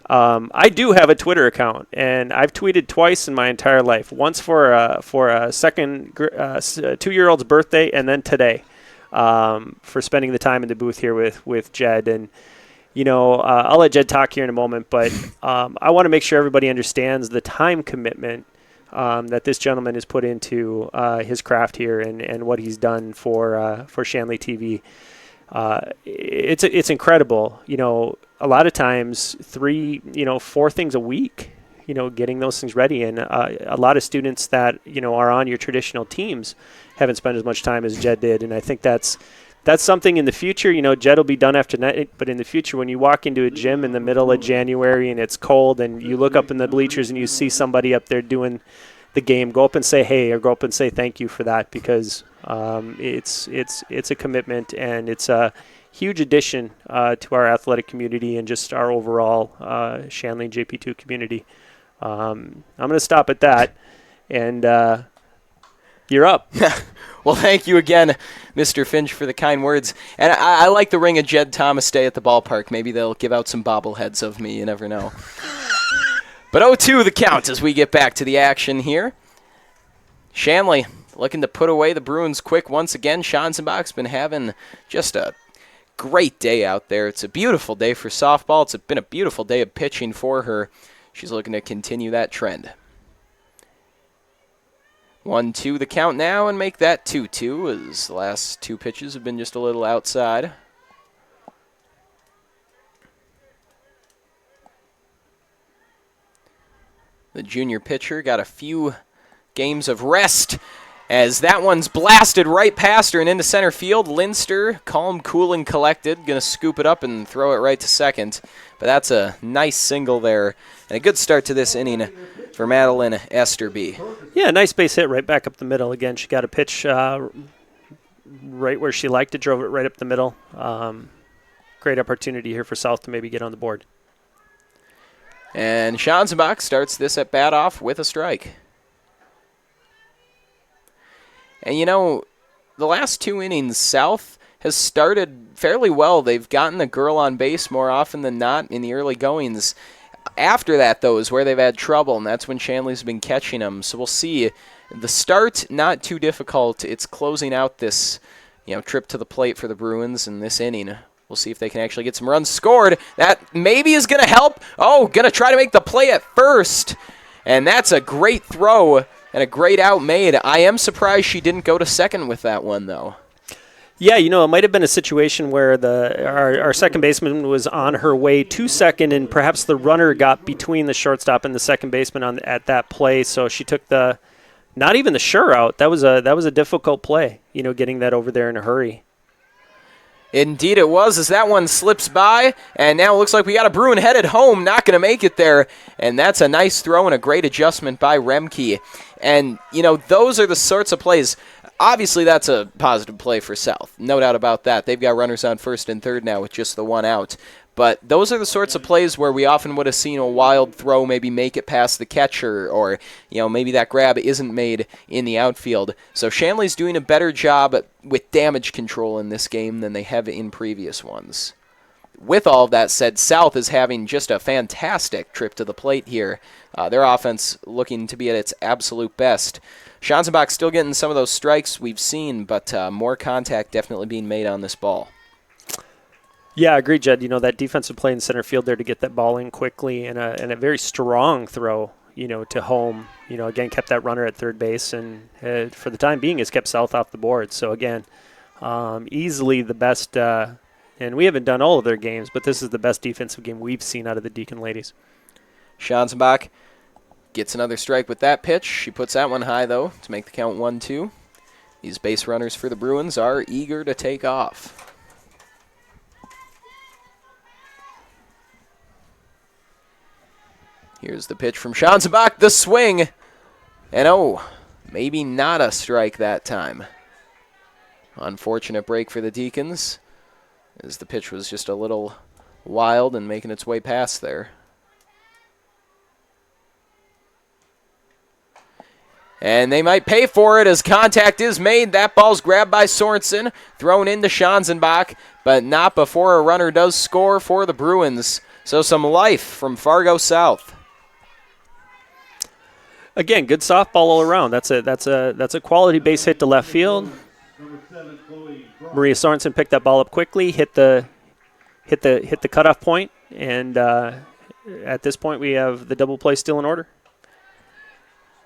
I do have a Twitter account, and I've tweeted twice in my entire life. Once for a second 2-year-old's birthday, and then today for spending the time in the booth here with Jed. And I'll let Jed talk here in a moment, but I want to make sure everybody understands the time commitment that this gentleman has put into his craft here and what he's done for Shanley TV. It's incredible. A lot of times 3, 4 things a week, getting those things ready. And a lot of students that, are on your traditional teams haven't spent as much time as Jed did. And I think that's something in the future. Jed will be done after night, but in the future, when you walk into a gym in the middle of January and it's cold and you look up in the bleachers and you see somebody up there doing the game, go up and say hey, or go up and say thank you for that, because it's a commitment and it's a huge addition to our athletic community and just our overall Shanley JP2 community. I'm going to stop at that, and you're up. Well, thank you again, Mr. Finch, for the kind words. And I like the ring of Jed Thomas Day at the ballpark. Maybe they'll give out some bobbleheads of me. You never know. But 0-2 the count as we get back to the action here. Shanley looking to put away the Bruins quick once again. Schanzenbach's been having just a great day out there. It's a beautiful day for softball. It's been a beautiful day of pitching for her. She's looking to continue that trend. 1-2 the count now and make that 2-2 as the last 2 pitches have been just a little outside. The junior pitcher got a few games of rest, as that one's blasted right past her and into center field. Linster, calm, cool, and collected, going to scoop it up and throw it right to second. But that's a nice single there, and a good start to this inning for Madeline Esterby. Yeah, nice base hit right back up the middle. Again, she got a pitch right where she liked it, drove it right up the middle. Great opportunity here for South to maybe get on the board. And Schanzenbach starts this at bat off with a strike. And, you know, the last 2 innings, South has started fairly well. They've gotten the girl on base more often than not in the early goings. After that, though, is where they've had trouble, and that's when Shanley's been catching them. So we'll see. The start, not too difficult. It's closing out this, trip to the plate for the Bruins in this inning. We'll see if they can actually get some runs scored. That maybe is going to help. Oh, going to try to make the play at first. And that's a great throw and a great out made. I am surprised she didn't go to second with that one, though. Yeah, it might have been a situation where our second baseman was on her way to second, and perhaps the runner got between the shortstop and the second baseman at that play. So she took not even the sure out. That was a difficult play, getting that over there in a hurry. Indeed it was, as that one slips by, and now it looks like we got a Bruin headed home, not going to make it there, and that's a nice throw and a great adjustment by Remke. And, those are the sorts of plays. Obviously, that's a positive play for South, no doubt about that. They've got runners on first and third now with just the one out. But those are the sorts of plays where we often would have seen a wild throw maybe make it past the catcher, or maybe that grab isn't made in the outfield. So Shanley's doing a better job with damage control in this game than they have in previous ones. With all of that said, South is having just a fantastic trip to the plate here. Their offense looking to be at its absolute best. Schanzenbach still getting some of those strikes we've seen, but more contact definitely being made on this ball. Yeah, I agree, Jed. That defensive play in center field there to get that ball in quickly, and a very strong throw, to home. Again, kept that runner at third base, and for the time being has kept South off the board. So, again, easily the best, and we haven't done all of their games, but this is the best defensive game we've seen out of the Deacon ladies. Schanzenbach gets another strike with that pitch. She puts that one high, though, to make the count 1-2. These base runners for the Bruins are eager to take off. Here's the pitch from Schanzenbach, the swing. And maybe not a strike that time. Unfortunate break for the Deacons, as the pitch was just a little wild and making its way past there. And they might pay for it as contact is made. That ball's grabbed by Sorensen, thrown into Schanzenbach, but not before a runner does score for the Bruins. So some life from Fargo South. Again, good softball all around. That's a quality base hit to left field. Maria Sorensen picked that ball up quickly, hit the cutoff point, and at this point we have the double play still in order.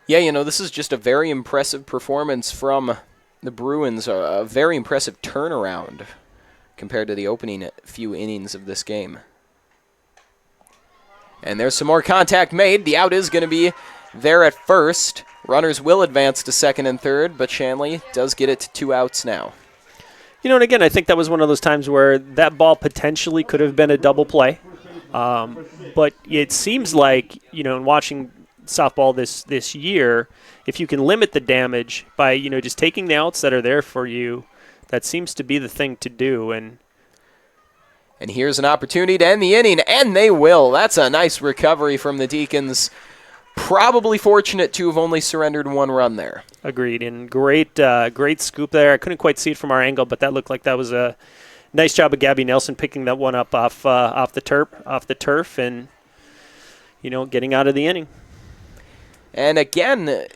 Yeah, this is just a very impressive performance from the Bruins, a very impressive turnaround compared to the opening few innings of this game. And there's some more contact made. The out is going to be there at first. Runners will advance to second and third, but Shanley does get it to 2 outs now. And again, I think that was one of those times where that ball potentially could have been a double play. But it seems like, in watching softball this year, if you can limit the damage by, just taking the outs that are there for you, that seems to be the thing to do. And here's an opportunity to end the inning, and they will. That's a nice recovery from the Deacons. Probably fortunate to have only surrendered 1 run there. Agreed, and great scoop there. I couldn't quite see it from our angle, but that looked like that was a nice job of Gabby Nelson picking that one up off the turf, and getting out of the inning. And again,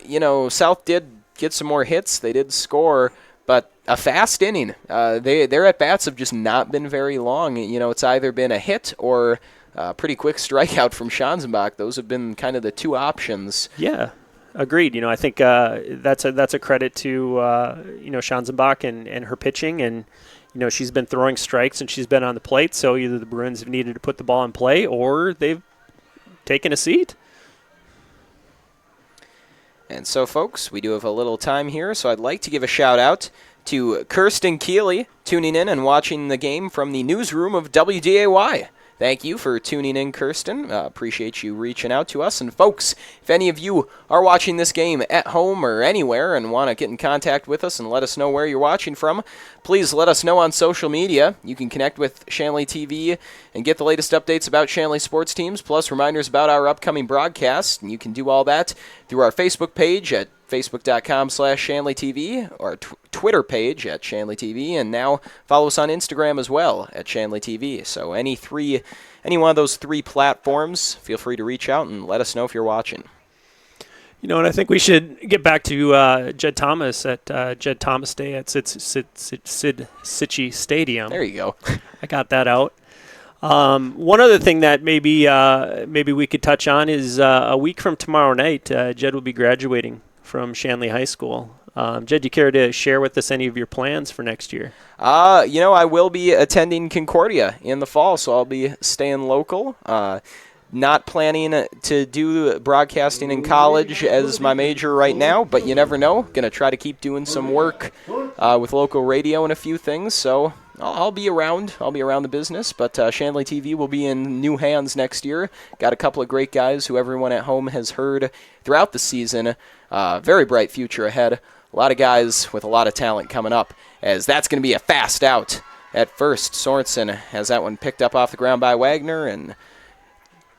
South did get some more hits. They did score, but a fast inning. Their at-bats have just not been very long. It's either been a hit or a pretty quick strikeout from Schanzenbach. Those have been kind of the 2 options. Yeah, agreed. I think that's a credit to Schanzenbach and her pitching, and she's been throwing strikes and she's been on the plate. So either the Bruins have needed to put the ball in play or they've taken a seat. And so, folks, we do have a little time here, so I'd like to give a shout-out to Kirsten Keeley tuning in and watching the game from the newsroom of WDAY. Thank you for tuning in, Kirsten. Appreciate you reaching out to us. And, folks, if any of you are watching this game at home or anywhere and want to get in contact with us and let us know where you're watching from, please let us know on social media. You can connect with Shanley TV and get the latest updates about Shanley sports teams, plus reminders about our upcoming broadcasts. And you can do all that through our Facebook page at facebook.com/ShanleyTV, or Twitter page at ShanleyTV, and now follow us on Instagram as well at ShanleyTV. So any one of those 3 platforms, feel free to reach out and let us know if you're watching. You know, and I think we should get back to Jed Thomas at Jed Thomas Day at Cichy Stadium. There you go. I got that out. One other thing that maybe we could touch on is a week from tomorrow night, Jed will be graduating from Shanley High School. Jed, do you care to share with us any of your plans for next year? I will be attending Concordia in the fall, so I'll be staying local. Not planning to do broadcasting in college as my major right now, but you never know. Going to try to keep doing some work with local radio and a few things, so I'll be around. I'll be around the business, but Shanley TV will be in new hands next year. Got a couple of great guys who everyone at home has heard throughout the season. Very bright future ahead. A lot of guys with a lot of talent coming up, as that's going to be a fast out at first. Sorensen has that one picked up off the ground by Wagner, and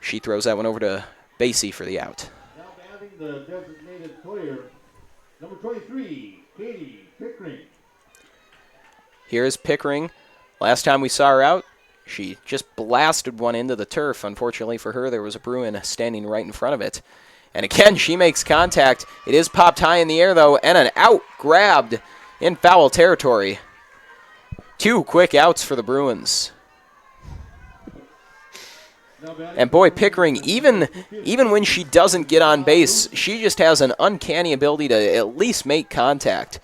she throws that one over to Basie for the out. Now batting the designated player, number 23, Katie Pickering. Here's Pickering. Last time we saw her out, she just blasted one into the turf. Unfortunately for her, there was a Bruin standing right in front of it. And again, she makes contact. It is popped high in the air, though, and an out grabbed in foul territory. 2 quick outs for the Bruins. And boy, Pickering, even when she doesn't get on base, she just has an uncanny ability to at least make contact.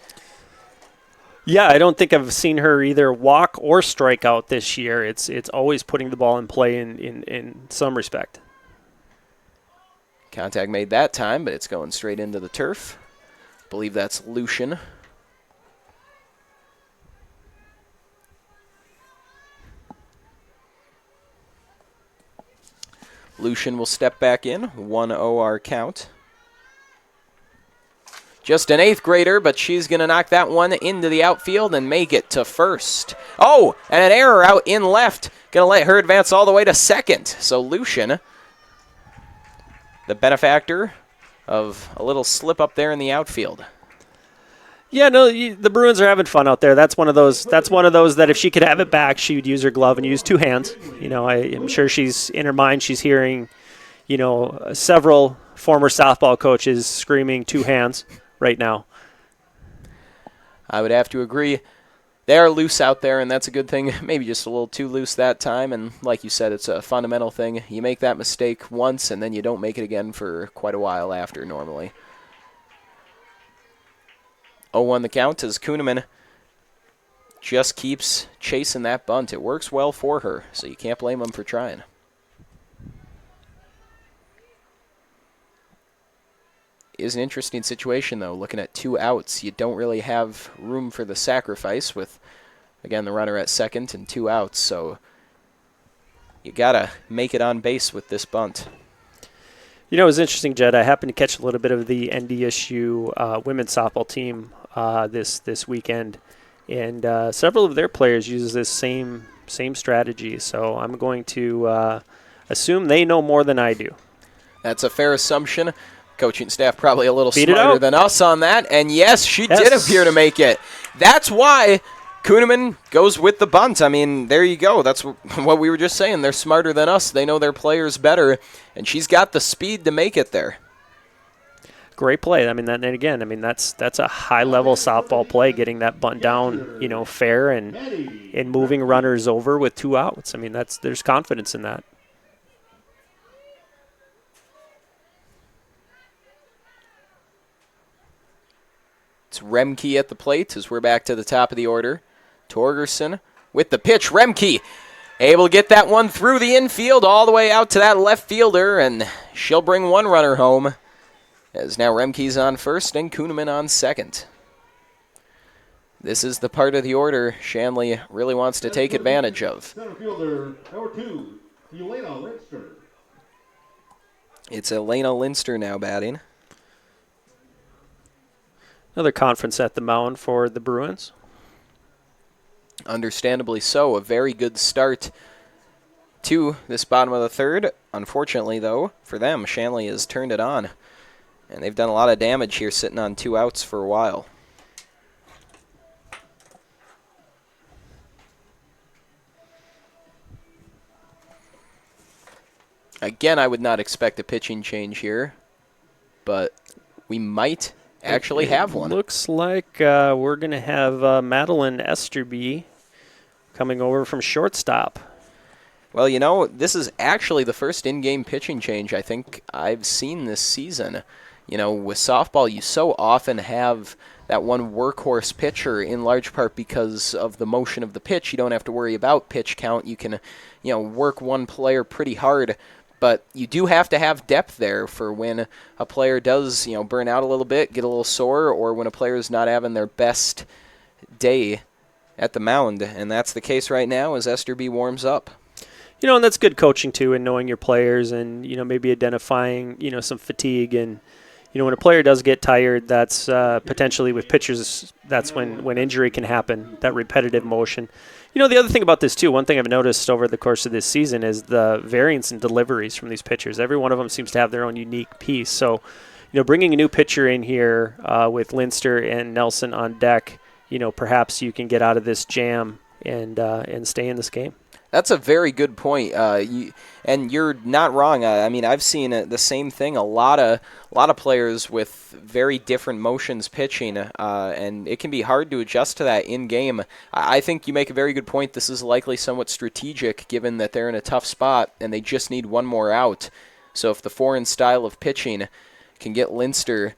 Yeah, I don't think I've seen her either walk or strike out this year. It's always putting the ball in play in some respect. Contact made that time, but it's going straight into the turf. I believe that's Lucian. Lucian will step back in. 1-0 our count. Just an 8th grader, but she's going to knock that one into the outfield and make it to first. Oh, and an error out in left. Going to let her advance all the way to second. So Lucian, the benefactor of a little slip up there in the outfield. Yeah, no, the Bruins are having fun out there. That's one of those that if she could have it back, she would use her glove and use 2 hands. You know, I'm sure she's in her mind. She's hearing, several former softball coaches screaming 2 hands right now. I would have to agree. They are loose out there, and that's a good thing. Maybe just a little too loose that time. And like you said, it's a fundamental thing. You make that mistake once, and then you don't make it again for quite a while after normally. 0-1 the count as Kuhneman just keeps chasing that bunt. It works well for her, so you can't blame him for trying. It is an interesting situation, though, looking at 2 outs. You don't really have room for the sacrifice with, again, the runner at second and 2 outs, so you got to make it on base with this bunt. You know, it was interesting, Jed. I happened to catch a little bit of the NDSU women's softball team this weekend, and several of their players use this same strategy. So I'm going to assume they know more than I do. That's a fair assumption. Coaching staff probably a little smarter than us on that, and yes, she did appear to make it. That's why Kuhneman goes with the bunt. I mean, there you go. That's what we were just saying. They're smarter than us. They know their players better, and she's got the speed to make it there. Great play. I mean, that's a high-level softball play, getting that bunt down, fair and moving runners over with 2 outs. I mean, there's confidence in that. It's Remke at the plate as we're back to the top of the order. Torgerson with the pitch. Remke able to get that one through the infield all the way out to that left fielder, and she'll bring 1 runner home. As now Remke's on first and Kuhneman on second. This is the part of the order Shanley really wants to take advantage of. Center fielder, number 2, Elena Lindster. It's Elena Lindster now batting. Another conference at the mound for the Bruins. Understandably so, a very good start to this bottom of the third. Unfortunately, though, for them, Shanley has turned it on. And they've done a lot of damage here sitting on 2 outs for a while. Again, I would not expect a pitching change here, but we might actually have one. Looks like we're going to have Madeline Esterby coming over from shortstop. Well, you know, this is actually the first in-game pitching change I think I've seen this season. You know, with softball, you so often have that one workhorse pitcher in large part because of the motion of the pitch. You don't have to worry about pitch count. You can, you know, work one player pretty hard. But you do have to have depth there for when a player does, you know, burn out a little bit, get a little sore, or when a player is not having their best day at the mound. And that's the case right now as Esterby warms up. You know, and that's good coaching, too, and knowing your players and, you know, maybe identifying, you know, some fatigue. And, you know, when a player does get tired, that's potentially with pitchers, that's when injury can happen, that repetitive motion. You know, the other thing about this, too, one thing I've noticed over the course of this season is the variance in deliveries from these pitchers. Every one of them seems to have their own unique piece. So, you know, bringing a new pitcher in here with Lindster and Nelson on deck, you know, perhaps you can get out of this jam and stay in this game. That's a very good point, and you're not wrong. I mean, I've seen the same thing. A lot of players with very different motions pitching, and it can be hard to adjust to that in game. I think you make a very good point. This is likely somewhat strategic, given that they're in a tough spot and they just need one more out. So if the foreign style of pitching can get Lindster,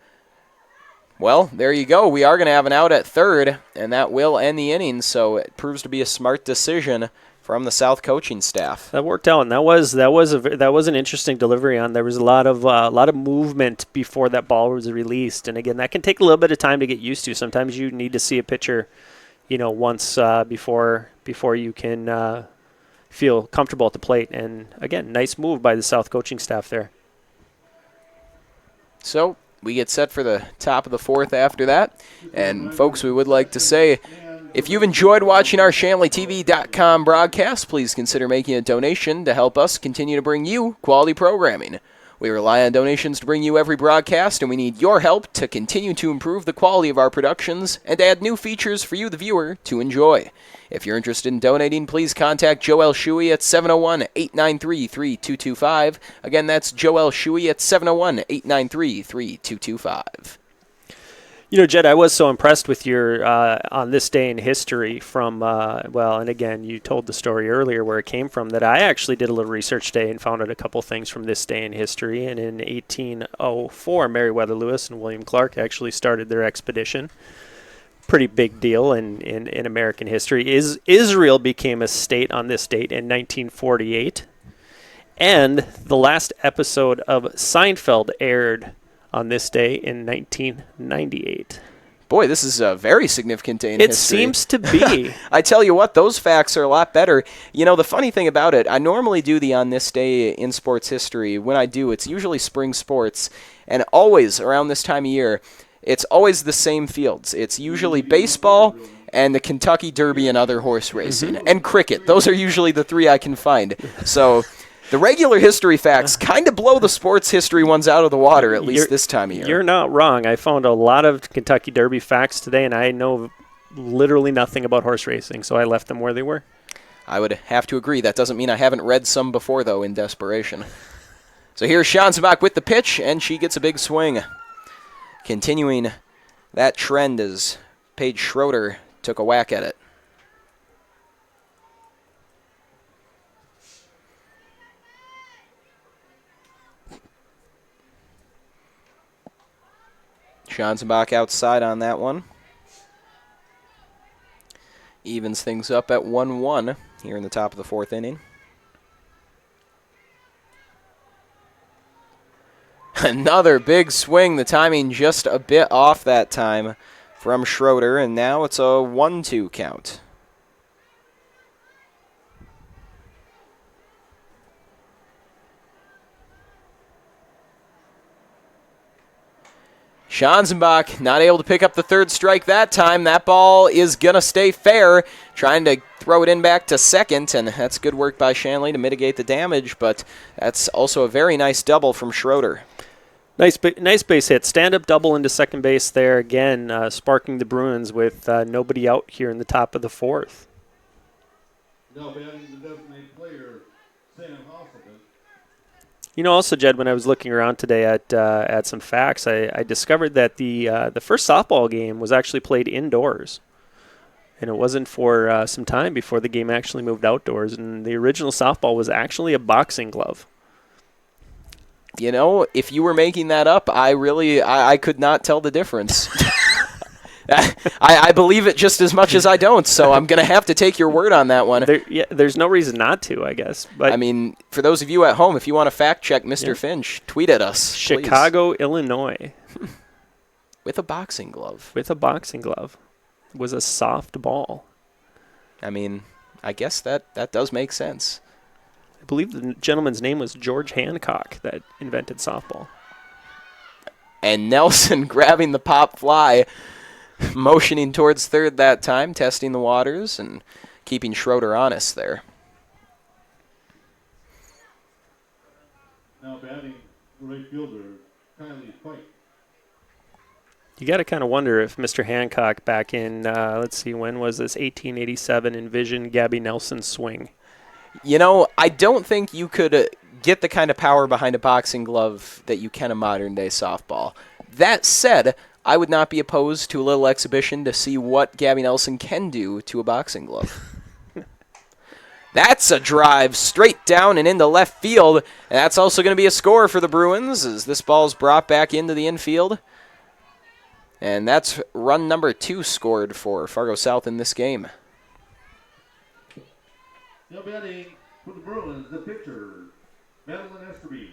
well, there you go. We are going to have an out at third, and that will end the inning. So it proves to be a smart decision from the South coaching staff. That worked out, and that was an interesting delivery on. There was a lot of movement before that ball was released, and again, that can take a little bit of time to get used to. Sometimes you need to see a pitcher, you know, once before you can feel comfortable at the plate. And again, nice move by the South coaching staff there. So we get set for the top of the fourth after that, and folks, we would like to say, if you've enjoyed watching our ShanleyTV.com broadcast, please consider making a donation to help us continue to bring you quality programming. We rely on donations to bring you every broadcast, and we need your help to continue to improve the quality of our productions and add new features for you, the viewer, to enjoy. If you're interested in donating, please contact Joel Shuey at 701-893-3225. Again, that's Joel Shuey at 701-893-3225. You know, Jed, I was so impressed with your on this day in history from, and again, you told the story earlier where it came from, that I actually did a little research today and found out a couple things from this day in history. And in 1804, Meriwether Lewis and William Clark actually started their expedition. Pretty big deal in American history. Israel became a state on this date in 1948. And the last episode of Seinfeld aired on this day in 1998. Boy, this is a very significant day in history. It seems to be. I tell you what, those facts are a lot better. You know, the funny thing about it, I normally do the On This Day in Sports History. When I do, it's usually spring sports, and always around this time of year, it's always the same fields. It's usually baseball and the Kentucky Derby and other horse racing, and cricket. Those are usually the three I can find. So the regular history facts kind of blow the sports history ones out of the water, at least this time of year. You're not wrong. I found a lot of Kentucky Derby facts today, and I know literally nothing about horse racing, so I left them where they were. I would have to agree. That doesn't mean I haven't read some before, though, in desperation. So here's Schanzenbach with the pitch, and she gets a big swing. Continuing that trend as Paige Schroeder took a whack at it. Schanzenbach outside on that one. Evens things up at 1-1 here in the top of the fourth inning. Another big swing. The timing just a bit off that time from Schroeder, and now it's a 1-2 count. Schanzenbach not able to pick up the third strike that time. That ball is going to stay fair, trying to throw it in back to second, and that's good work by Shanley to mitigate the damage, but that's also a very nice double from Schroeder. Nice base hit. Stand-up double into second base there again, sparking the Bruins with nobody out here in the top of the fourth. Now batting the designated player, Sam Hasselman. You know, also, Jed, when I was looking around today at some facts, I discovered that the first softball game was actually played indoors. And it wasn't for some time before the game actually moved outdoors. And the original softball was actually a boxing glove. You know, if you were making that up, I could not tell the difference. I believe it just as much as I don't, so I'm going to have to take your word on that one. There's no reason not to, I guess. But I mean, for those of you at home, if you want to fact check Mr. Finch, tweet at us, Chicago, please. Illinois. With a boxing glove. With a boxing glove. It was a soft ball. I mean, I guess that does make sense. I believe the gentleman's name was George Hancock that invented softball. And Nelson grabbing the pop fly, motioning towards third that time, testing the waters and keeping Schroeder honest there. Now batting the right fielder, Kylie Pike. You got to kind of wonder if Mr. Hancock back in, let's see, when was this, 1887, envisioned Gabby Nelson's swing. You know, I don't think you could get the kind of power behind a boxing glove that you can a modern-day softball. That said, I would not be opposed to a little exhibition to see what Gabby Nelson can do to a boxing glove. That's a drive straight down and into left field, and that's also going to be a score for the Bruins as this ball's brought back into the infield. And that's run number 2 scored for Fargo South in this game. Now batting for the Bruins, the pitcher, Madeline Esterby.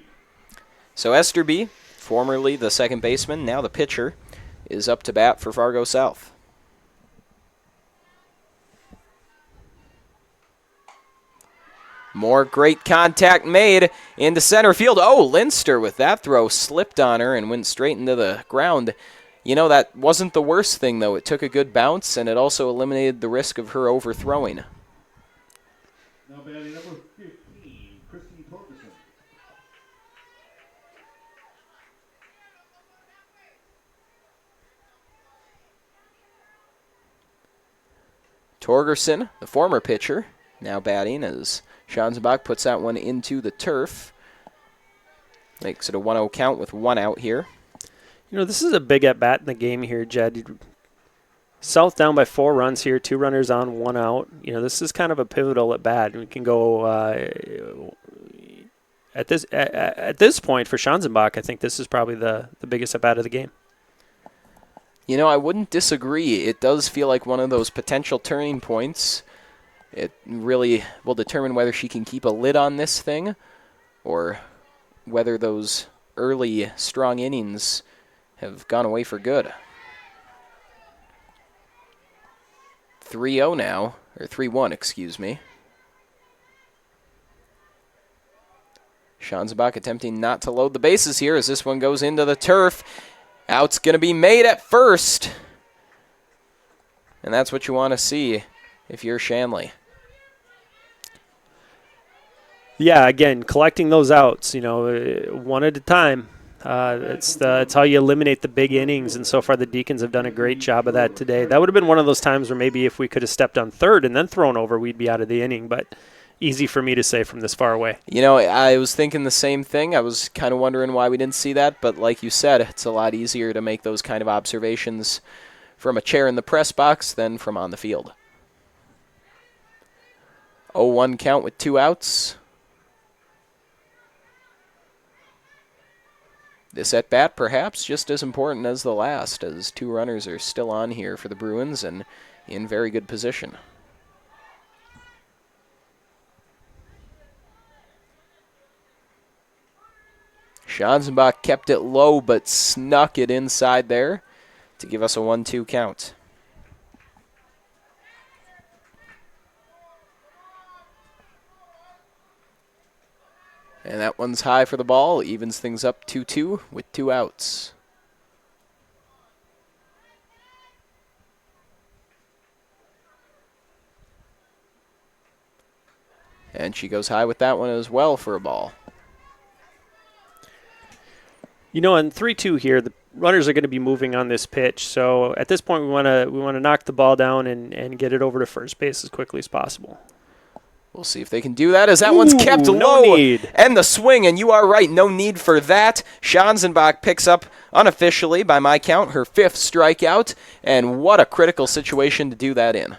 So Esterby, formerly the second baseman, now the pitcher, is up to bat for Fargo South. More great contact made into center field. Oh, Linster with that throw slipped on her and went straight into the ground. You know, that wasn't the worst thing, though. It took a good bounce, and it also eliminated the risk of her overthrowing. Now batting number 15, Christy Torgerson. Torgerson, the former pitcher, now batting as Schanzenbach puts that one into the turf. Makes it a 1-0 count with 1 out here. You know, this is a big at-bat in the game here, Jed. South down by 4 runs here, 2 runners on, 1 out. You know, this is kind of a pivotal at-bat. We can go at this point for Schanzenbach. I think this is probably the biggest at-bat of the game. You know, I wouldn't disagree. It does feel like one of those potential turning points. It really will determine whether she can keep a lid on this thing or whether those early strong innings have gone away for good. 3-0 now, or 3-1, excuse me. Schanzenbach attempting not to load the bases here as this one goes into the turf. Out's going to be made at first. And that's what you want to see if you're Shanley. Yeah, again, collecting those outs, you know, one at a time. It's how you eliminate the big innings, and so far the Deacons have done a great job of that today. That would have been one of those times where maybe if we could have stepped on third and then thrown over, we'd be out of the inning, but easy for me to say from this far away. You know, I was thinking the same thing. I was kind of wondering why we didn't see that, but like you said, it's a lot easier to make those kind of observations from a chair in the press box than from on the field. 0-1 count with 2 outs. This at-bat perhaps just as important as the last, as 2 runners are still on here for the Bruins and in very good position. Schanzenbach kept it low but snuck it inside there to give us a 1-2 count. And that one's high for the ball, evens things up 2-2 with 2 outs. And she goes high with that one as well for a ball. You know, on 3-2 here, the runners are going to be moving on this pitch. So at this point, we want to knock the ball down and get it over to first base as quickly as possible. We'll see if they can do that as that one's kept no low. Need. And the swing, and you are right, no need for that. Schanzenbach picks up, unofficially, by my count, her 5th strikeout. And what a critical situation to do that in.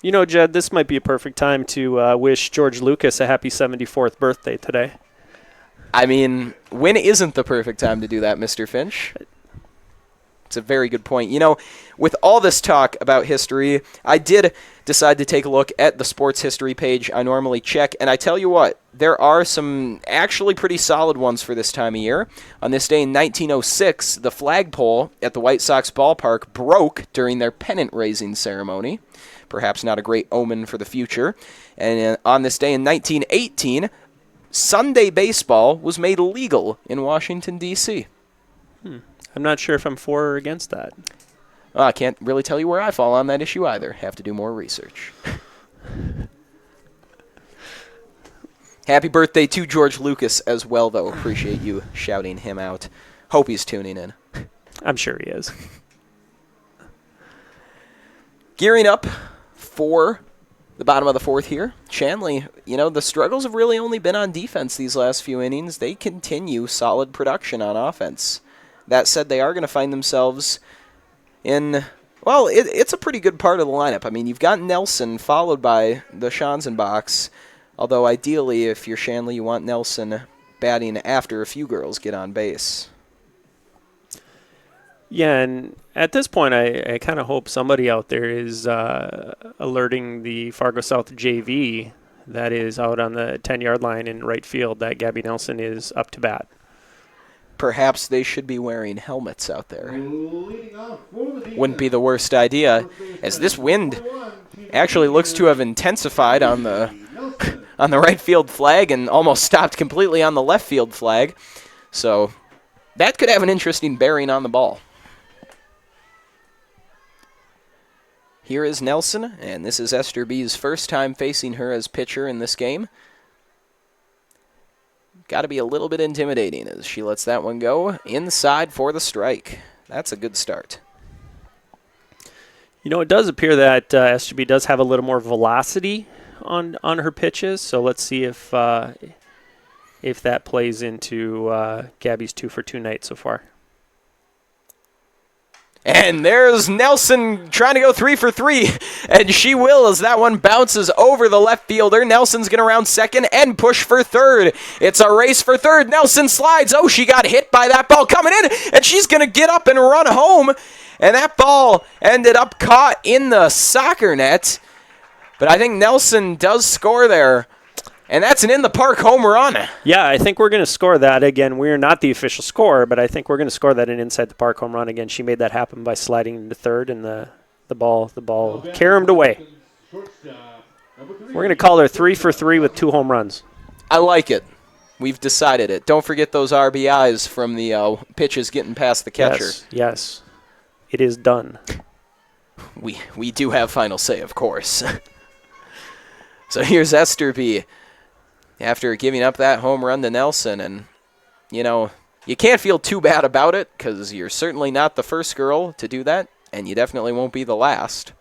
You know, Jed, this might be a perfect time to wish George Lucas a happy 74th birthday today. I mean, when isn't the perfect time to do that, Mr. Finch? It's a very good point. You know, with all this talk about history, I did decide to take a look at the sports history page I normally check, and I tell you what, there are some actually pretty solid ones for this time of year. On this day in 1906, the flagpole at the White Sox ballpark broke during their pennant-raising ceremony. Perhaps not a great omen for the future. And on this day in 1918, Sunday baseball was made legal in Washington, D.C. I'm not sure if I'm for or against that. I can't really tell you where I fall on that issue either. Have to do more research. Happy birthday to George Lucas as well, though. Appreciate you shouting him out. Hope he's tuning in. I'm sure he is. Gearing up for the bottom of the 4th here. Shanley, you know, the struggles have really only been on defense these last few innings. They continue solid production on offense. That said, they are going to find themselves in, well, it's a pretty good part of the lineup. I mean, you've got Nelson followed by the Schanzenbachs, although ideally, if you're Shanley, you want Nelson batting after a few girls get on base. Yeah, and at this point, I kind of hope somebody out there is alerting the Fargo South JV that is out on the 10-yard line in right field that Gabby Nelson is up to bat. Perhaps they should be wearing helmets out there. Wouldn't be the worst idea, as this wind actually looks to have intensified on the right field flag and almost stopped completely on the left field flag. So that could have an interesting bearing on the ball. Here is Nelson, and this is Esther B's first time facing her as pitcher in this game. Got to be a little bit intimidating as she lets that one go inside for the strike. That's a good start. You know, it does appear that Esther B does have a little more velocity on her pitches, so let's see if that plays into Gabby's 2-for-2 night so far. And there's Nelson trying to go 3-for-3, and she will as that one bounces over the left fielder. Nelson's going to round second and push for third. It's a race for third. Nelson slides. Oh, she got hit by that ball coming in, and she's going to get up and run home. And that ball ended up caught in the soccer net. But I think Nelson does score there. And that's an in-the-park home run. Yeah, I think we're going to score that. Again, we're not the official scorer, but I think we're going to score that an inside-the-park home run. Again, she made that happen by sliding into third, and the ball caromed away. We're going to call her 3-for-3 with 2 home runs. I like it. We've decided it. Don't forget those RBIs from the pitches getting past the catcher. Yes. It is done. We do have final say, of course. So here's Esther B. After giving up that home run to Nelson, and, you know, you can't feel too bad about it because you're certainly not the first girl to do that, and you definitely won't be the last.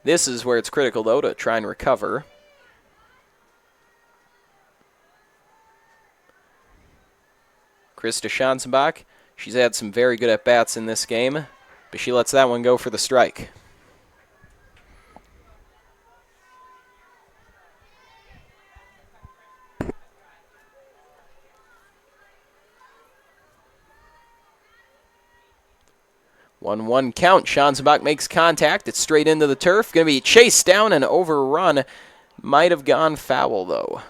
This is where it's critical, though, to try and recover. Krista Schanzenbach, she's had some very good at-bats in this game, but she lets that one go for the strike. One count. Schanzenbach makes contact. It's straight into the turf. Going to be chased down and overrun Might have gone foul, though.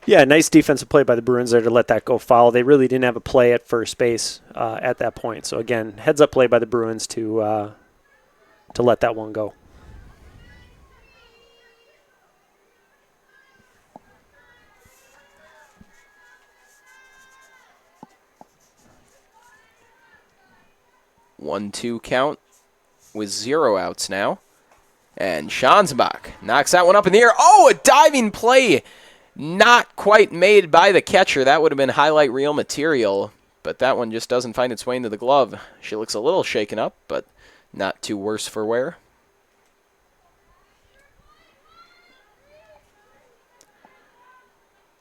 Yeah, nice defensive play by the Bruins there to let that go foul. They really didn't have a play at first base at that point. So, again, heads-up play by the Bruins to let that one go. One-two count with 0 outs now. And Schanzenbach knocks that one up in the air. Oh, a diving play. Not quite made by the catcher. That would have been highlight reel material. But that one just doesn't find its way into the glove. She looks a little shaken up, but not too worse for wear.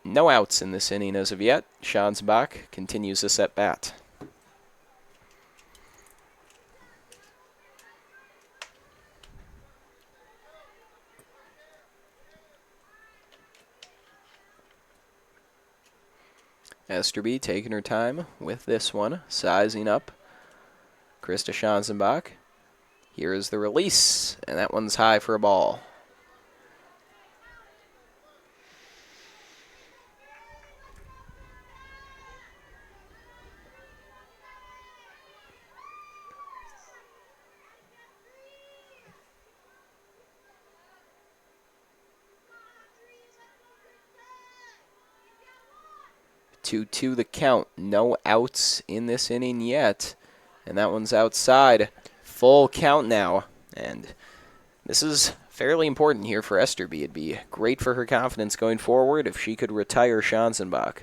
No outs in this inning as of yet. Schanzenbach continues this at bat. Esterby taking her time with this one, sizing up Krista Schanzenbach. Here is the release, and that one's high for a ball. Two the count. No outs in this inning yet. And that one's outside. Full count now. And this is fairly important here for Esterby. It'd be great for her confidence going forward if she could retire Schanzenbach.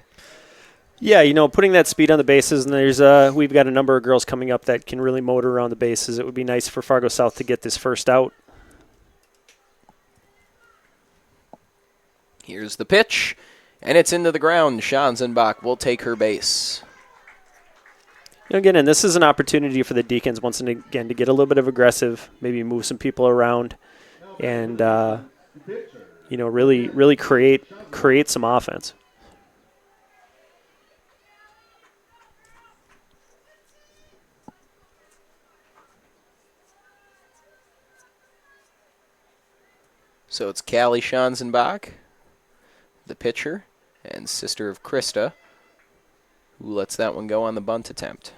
Yeah, putting that speed on the bases, and we've got a number of girls coming up that can really motor around the bases. It would be nice for Fargo South to get this first out. Here's the pitch. And it's into the ground. Schanzenbach will take her base. Again, and this is an opportunity for the Deacons once again to get a little bit of aggressive, maybe move some people around, and really create some offense. So it's Callie Schanzenbach, the pitcher, and sister of Krista, who lets that one go on the bunt attempt.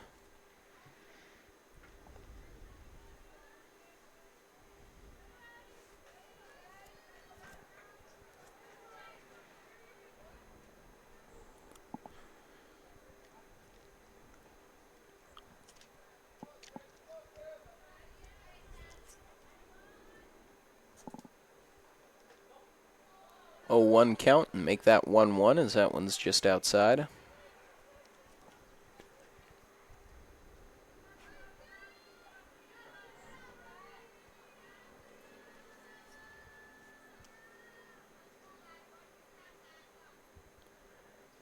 Oh, 1 count and make that 1-1 as that one's just outside.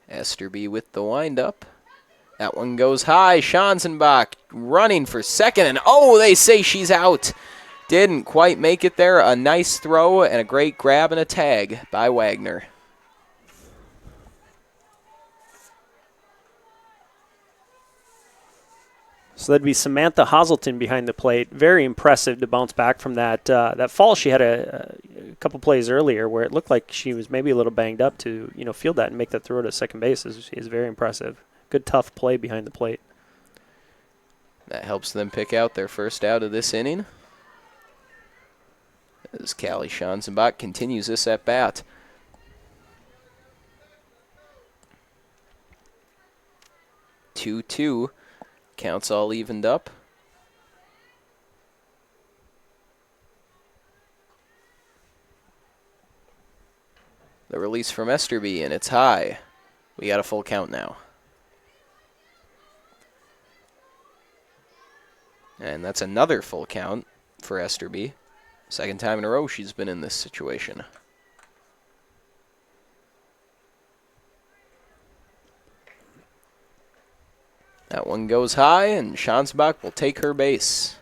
Esterby with the windup. That one goes high. Schanzenbach running for second, and oh, they say she's out. Didn't quite make it there. A nice throw and a great grab and a tag by Wagner. So that'd be Samantha Hazelton behind the plate. Very impressive to bounce back from that fall she had a couple plays earlier where it looked like she was maybe a little banged up to field that and make that throw to second base is very impressive. Good tough play behind the plate. That helps them pick out their first out of this inning. As Callie Schanzenbach continues this at bat. Two. Counts all evened up. The release from Esterby, and it's high. We got a full count now. And that's another full count for Esterby. Second time in a row she's been in this situation. That one goes high, and Schanzenbach will take her base.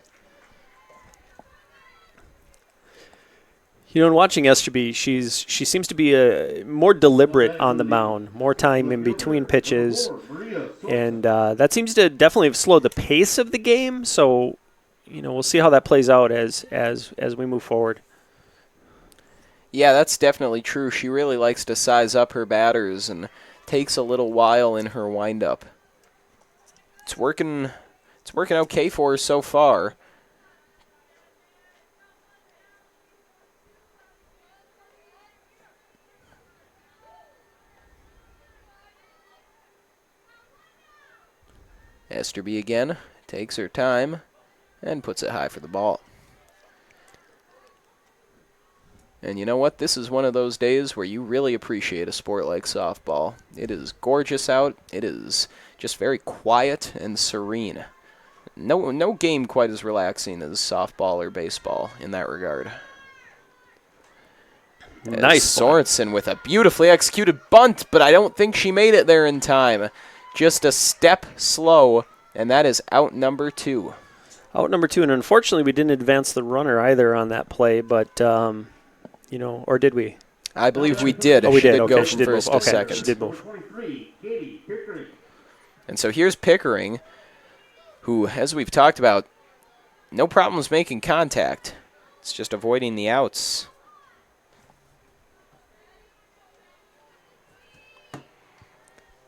In watching Esterby, she seems to be more deliberate on the mound, more time in between pitches, and that seems to definitely have slowed the pace of the game. So, we'll see how that plays out as we move forward. Yeah, that's definitely true. She really likes to size up her batters and takes a little while in her windup. It's working okay for her so far. Esterby again takes her time and puts it high for the ball. And you know what? This is one of those days where you really appreciate a sport like softball. It is gorgeous out. It is just very quiet and serene. No game quite as relaxing as softball or baseball in that regard. Nice. Sorensen with a beautifully executed bunt, but I don't think she made it there in time. Just a step slow, and that is out number 2. Out number 2, and unfortunately we didn't advance the runner either on that play, but, or did we? I believe we did. Oh, we did. Go Okay, from she did first move. to Okay, second. she did move. And so here's Pickering, who, as we've talked about, no problems making contact. It's just avoiding the outs.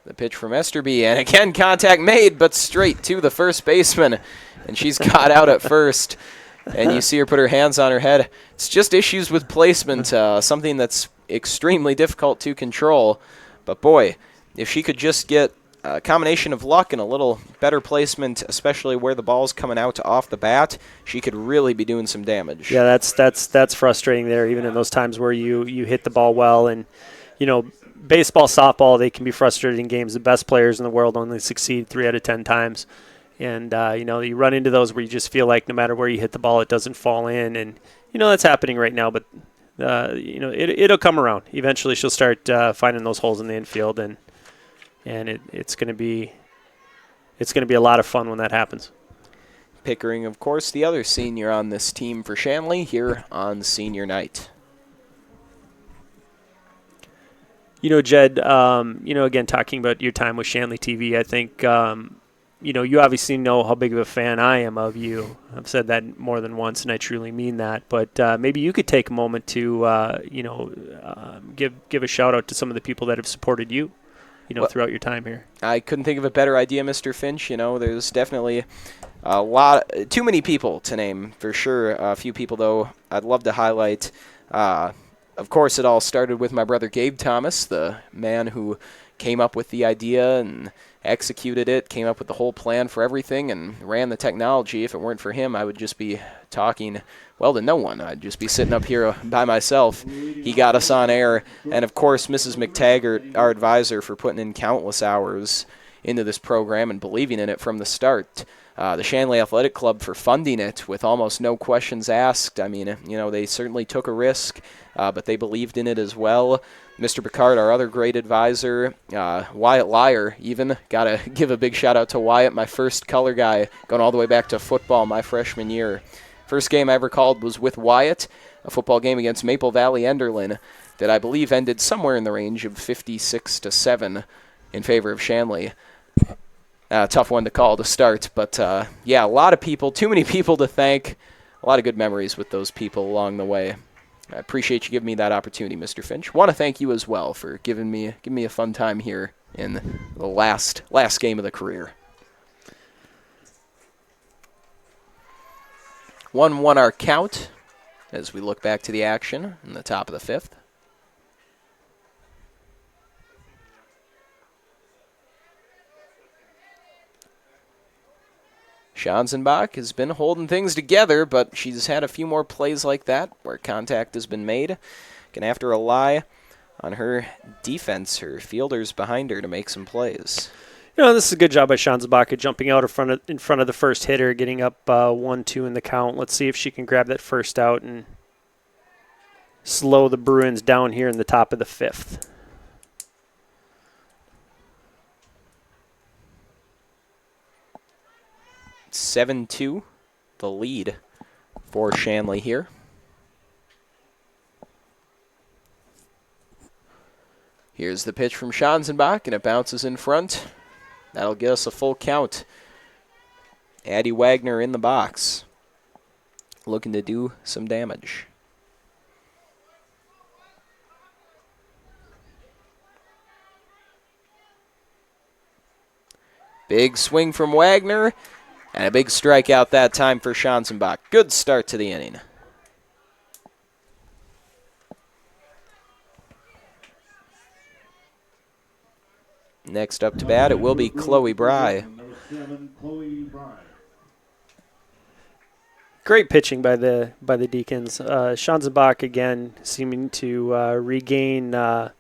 The pitch from Esterby, and again contact made, but straight to the first baseman. And she's got out at first. And you see her put her hands on her head. It's just issues with placement, something that's extremely difficult to control. But boy, if she could just get a combination of luck and a little better placement, especially where the ball's coming out off the bat, she could really be doing some damage. Yeah, that's frustrating there, even in those times where you hit the ball well. And, baseball, softball, they can be frustrating games. The best players in the world only succeed 3 out of 10 times. And, you run into those where you just feel like no matter where you hit the ball, it doesn't fall in. And, that's happening right now. But, it'll come around. Eventually she'll start finding those holes in the infield. And it's going to be a lot of fun when that happens. Pickering, of course, the other senior on this team for Shanley here on senior night. Jed, again, talking about your time with Shanley TV, I think, you obviously know how big of a fan I am of you. I've said that more than once, and I truly mean that. But maybe you could take a moment to, give a shout-out to some of the people that have supported you, throughout your time here. I couldn't think of a better idea, Mr. Finch. There's definitely too many people to name, for sure. A few people, though, I'd love to highlight. Of course, it all started with my brother Gabe Thomas, the man who came up with the idea and executed it, came up with the whole plan for everything, and ran the technology. If it weren't for him, I would just be talking, to no one. I'd just be sitting up here by myself. He got us on air. And, of course, Mrs. McTaggart, our advisor, for putting in countless hours into this program and believing in it from the start. The Shanley Athletic Club for funding it with almost no questions asked. I mean, they certainly took a risk, but they believed in it as well. Mr. Picard, our other great advisor, Wyatt Lyer, even. Got to give a big shout out to Wyatt, my first color guy, going all the way back to football my freshman year. First game I ever called was with Wyatt, a football game against Maple Valley Enderlin that I believe ended somewhere in the range of 56-7 in favor of Shanley. Tough one to call to start, but a lot of people, too many people to thank. A lot of good memories with those people along the way. I appreciate you giving me that opportunity, Mr. Finch. Want to thank you as well for giving me a fun time here in the last game of the career. 1-1 our count as we look back to the action in the top of the 5th. Schanzenbach has been holding things together, but she's had a few more plays like that where contact has been made. Gonna have to rely on her defense, her fielders behind her to make some plays. This is a good job by Schanzenbach jumping out in front of the first hitter, getting up 1-2 in the count. Let's see if she can grab that first out and slow the Bruins down here in the top of the 5th. It's 7-2, the lead for Shanley here. Here's the pitch from Schanzenbach, and it bounces in front. That'll get us a full count. Addie Wagner in the box, looking to do some damage. Big swing from Wagner, and a big strikeout that time for Schanzenbach. Good start to the inning. Next up to bat, it will be Chloe Bry. Number 7, Chloe Bry. Great pitching by the Deacons. Schanzenbach again seeming to regain the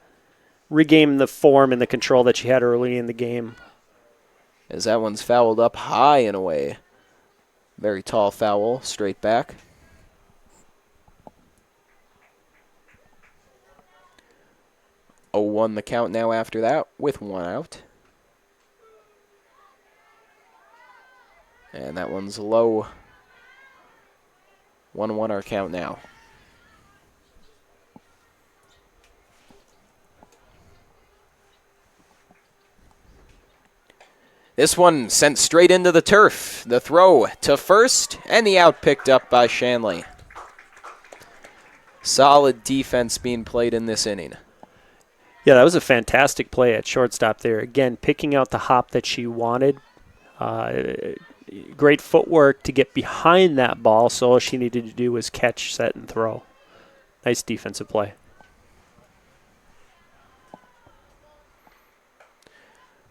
form and the control that she had early in the game. As that one's fouled up high and away. Very tall foul, straight back. Oh, 1 the count now after that with 1 out. And that one's low. 1-1 our count now. This one sent straight into the turf. The throw to first, and the out picked up by Shanley. Solid defense being played in this inning. Yeah, that was a fantastic play at shortstop there. Again, picking out the hop that she wanted. Great footwork to get behind that ball, so all she needed to do was catch, set, and throw. Nice defensive play.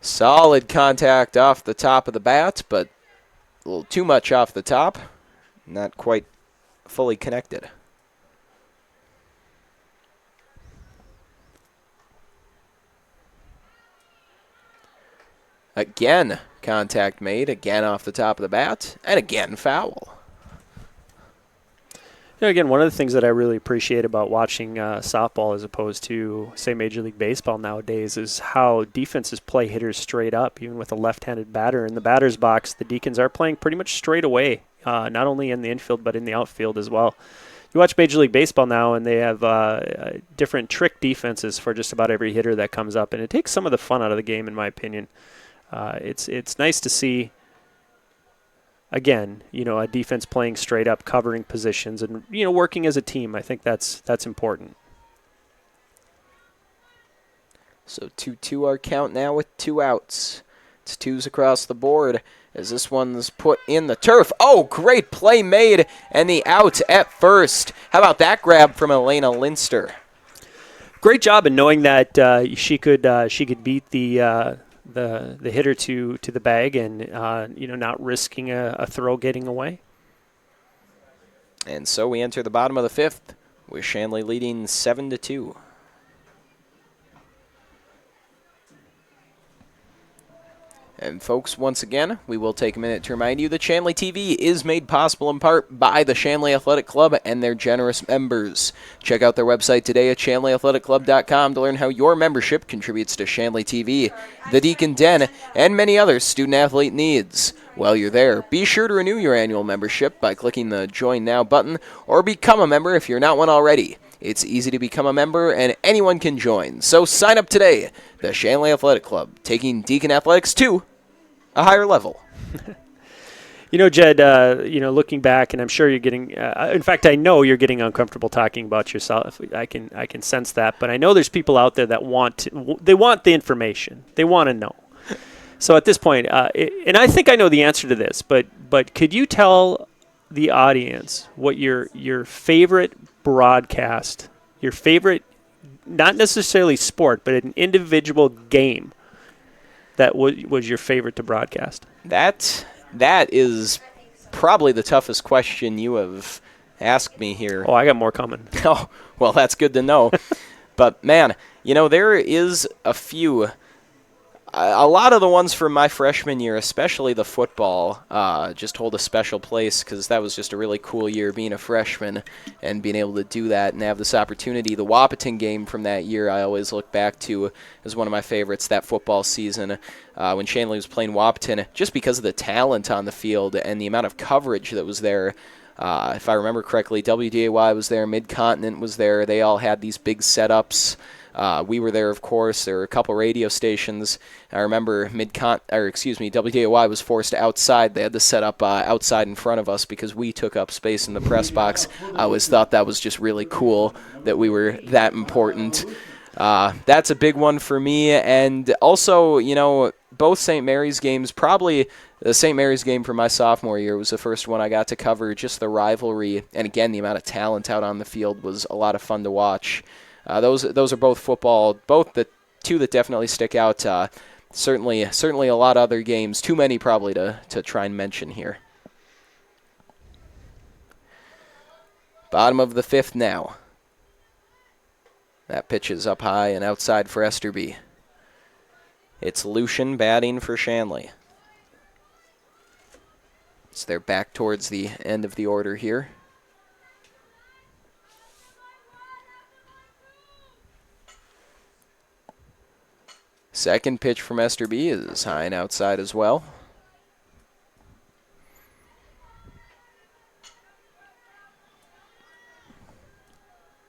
Solid contact off the top of the bat, but a little too much off the top. Not quite fully connected. Again, contact made, again off the top of the bat, and again foul. You know, again, one of the things that I really appreciate about watching softball as opposed to, say, Major League Baseball nowadays is how defenses play hitters straight up, even with a left-handed batter. In the batter's box, the Deacons are playing pretty much straight away, not only in the infield but in the outfield as well. You watch Major League Baseball now, and they have different trick defenses for just about every hitter that comes up, and it takes some of the fun out of the game, in my opinion. It's nice to see, again, you know, a defense playing straight up, covering positions, and you know, working as a team. I think that's important. So 2-2 our count now with 2 outs. It's 2s across the board as this one's put in the turf. Oh, great play made, and the out at first. How about that grab from Elena Linster? Great job in knowing that she could beat the hitter to the bag and you know, not risking a throw getting away. And so we enter the bottom of the 5th with Shanley leading 7-2. And folks, once again, we will take a minute to remind you that Shanley TV is made possible in part by the Shanley Athletic Club and their generous members. Check out their website today at shanleyathleticClub.com to learn how your membership contributes to Shanley TV, the Deacon Den, and many other student-athlete needs. While you're there, be sure to renew your annual membership by clicking the Join Now button or become a member if you're not one already. It's easy to become a member, and anyone can join. So sign up today. The Shanley Athletic Club, taking Deacon Athletics to a higher level. You know, Jed, you know, looking back, and I'm sure you're getting, in fact, I know you're getting uncomfortable talking about yourself. I can sense that, but I know there's people out there that want the information. They want to know. So at this point, and I think I know the answer to this, but could you tell the audience what your favorite broadcast, your favorite, not necessarily sport, but an individual game that was your favorite to broadcast? That is probably the toughest question you have asked me here. Oh, I got more coming. Oh, well, that's good to know. But, man, you know, there is a few. A lot of the ones from my freshman year, especially the football, just hold a special place because that was just a really cool year being a freshman and being able to do that and have this opportunity. The Wahpeton game from that year I always look back to as one of my favorites, that football season when Shanley was playing Wahpeton, just because of the talent on the field and the amount of coverage that was there. If I remember correctly, WDAY was there, Mid-Continent was there. They all had these big setups. We were there, of course. There were a couple radio stations. I remember WDAY was forced outside. They had to set up outside in front of us because we took up space in the press box. I always thought that was just really cool that we were that important. That's a big one for me. And also, you know, both St. Mary's games. Probably the St. Mary's game from my sophomore year was the first one I got to cover. Just the rivalry, and again, the amount of talent out on the field was a lot of fun to watch. Those are both football, both the two that definitely stick out. Certainly a lot of other games. Too many probably to try and mention here. Bottom of the 5th now. That pitch is up high and outside for Esterby. It's Lucian batting for Shanley. So they're back towards the end of the order here. Second pitch from Esterby is high and outside as well.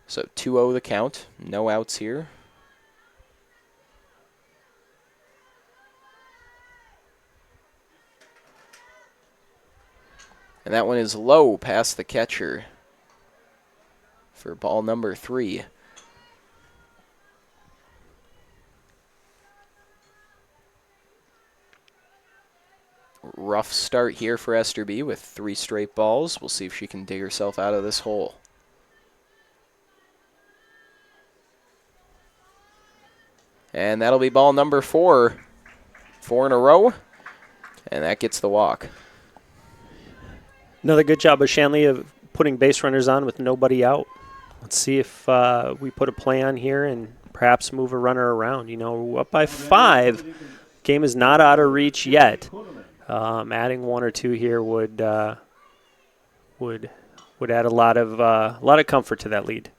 So 2-0 the count. No outs here. And that one is low past the catcher for ball number 3. Rough start here for Esterby with 3 straight balls. We'll see if she can dig herself out of this hole. And that'll be ball number 4. 4 in a row. And that gets the walk. Another good job of Shanley of putting base runners on with nobody out. Let's see if we put a play on here and perhaps move a runner around. You know, up by 5. Game is not out of reach yet. Adding 1 or 2 here would add a lot of comfort to that lead.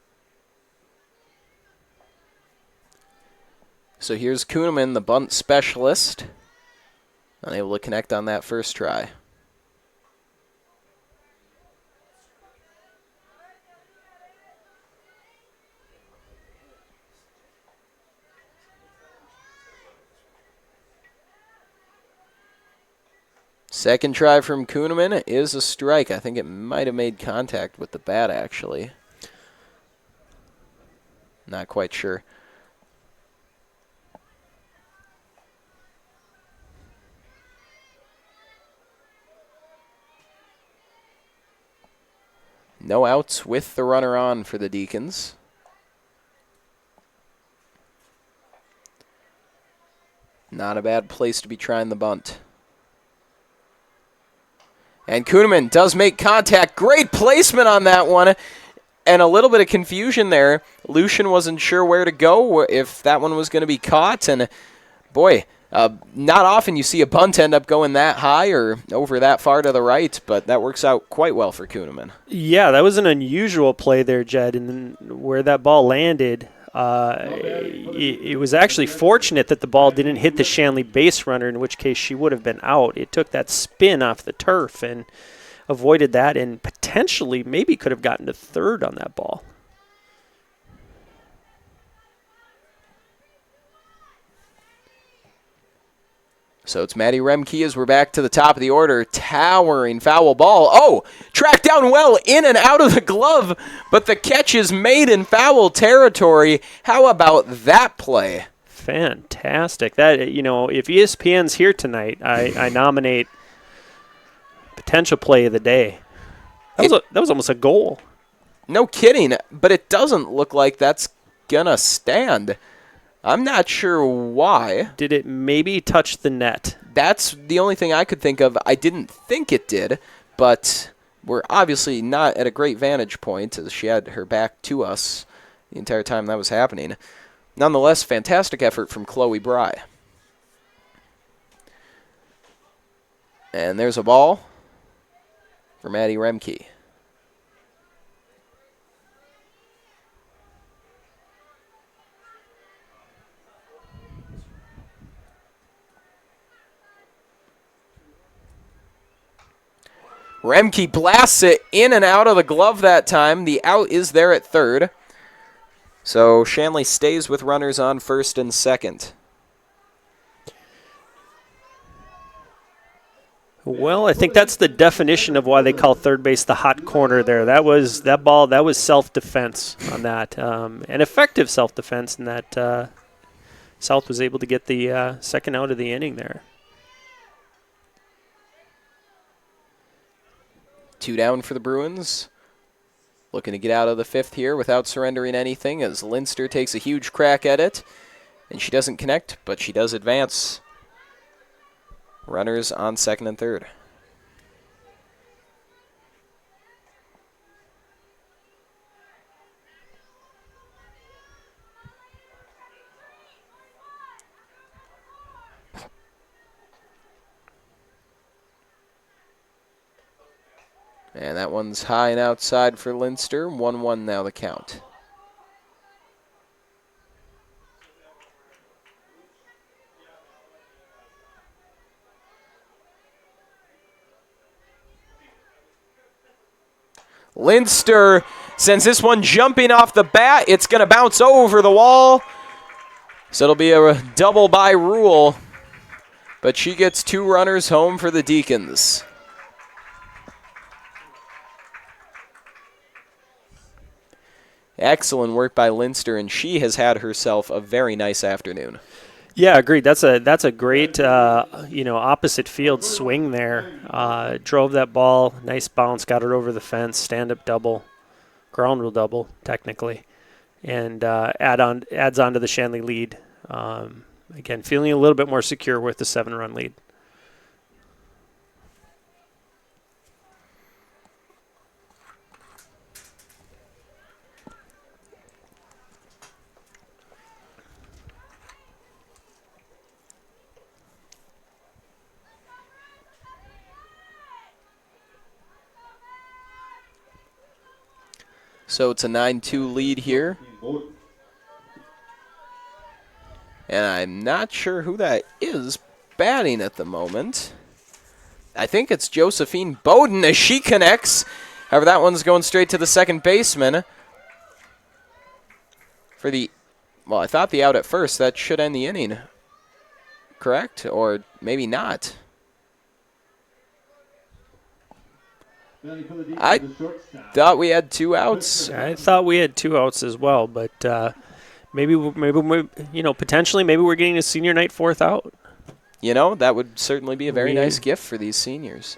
So here's Kuhneman, the bunt specialist, unable to connect on that first try. Second try from Kuhneman is a strike. I think it might have made contact with the bat, actually. Not quite sure. No outs with the runner on for the Deacons. Not a bad place to be trying the bunt. And Kuhneman does make contact. Great placement on that one. And a little bit of confusion there. Lucian wasn't sure where to go, if that one was going to be caught. And, boy, not often you see a bunt end up going that high or over that far to the right, but that works out quite well for Kuhneman. Yeah, that was an unusual play there, Jed, and where that ball landed. It was actually fortunate that the ball didn't hit the Shanley base runner, in which case she would have been out. It took that spin off the turf and avoided that, and potentially maybe could have gotten to third on that ball. So it's Maddie Remke as we're back to the top of the order. Towering foul ball. Oh, tracked down well, in and out of the glove, but the catch is made in foul territory. How about that play? Fantastic. That, you know, if ESPN's here tonight, I nominate potential play of the day. That was almost a goal. No kidding, but it doesn't look like that's gonna stand. I'm not sure why. Did it maybe touch the net? That's the only thing I could think of. I didn't think it did, but we're obviously not at a great vantage point as she had her back to us the entire time that was happening. Nonetheless, fantastic effort from Chloe Bry. And there's a ball for Maddie Remke. Remke blasts it in and out of the glove that time. The out is there at third. So Shanley stays with runners on first and second. Well, I think that's the definition of why they call third base the hot corner there. That was self-defense on that, and effective self-defense in that South was able to get the second out of the inning there. 2 down for the Bruins. Looking to get out of the 5th here without surrendering anything as Linster takes a huge crack at it. And she doesn't connect, but she does advance. Runners on 2nd and 3rd. And that one's high and outside for Linster. 1-1 now the count. Linster sends this one jumping off the bat. It's going to bounce over the wall. So it'll be a double by rule. But she gets 2 runners home for the Deacons. Excellent work by Linster, and she has had herself a very nice afternoon. Yeah, agreed. That's a great opposite field swing there. Drove that ball, nice bounce, got it over the fence, stand up double, ground rule double technically, and adds on to the Shanley lead. Again, feeling a little bit more secure with the 7-run lead. So it's a 9-2 lead here. And I'm not sure who that is batting at the moment. I think it's Josephine Bowden as she connects. However, that one's going straight to the second baseman. Well, I thought the out at first. That should end the inning. Correct? Or maybe not. I thought we had 2 outs. I thought we had 2 outs as well, but maybe potentially we're getting a senior night 4th out. That would certainly be a very nice gift for these seniors.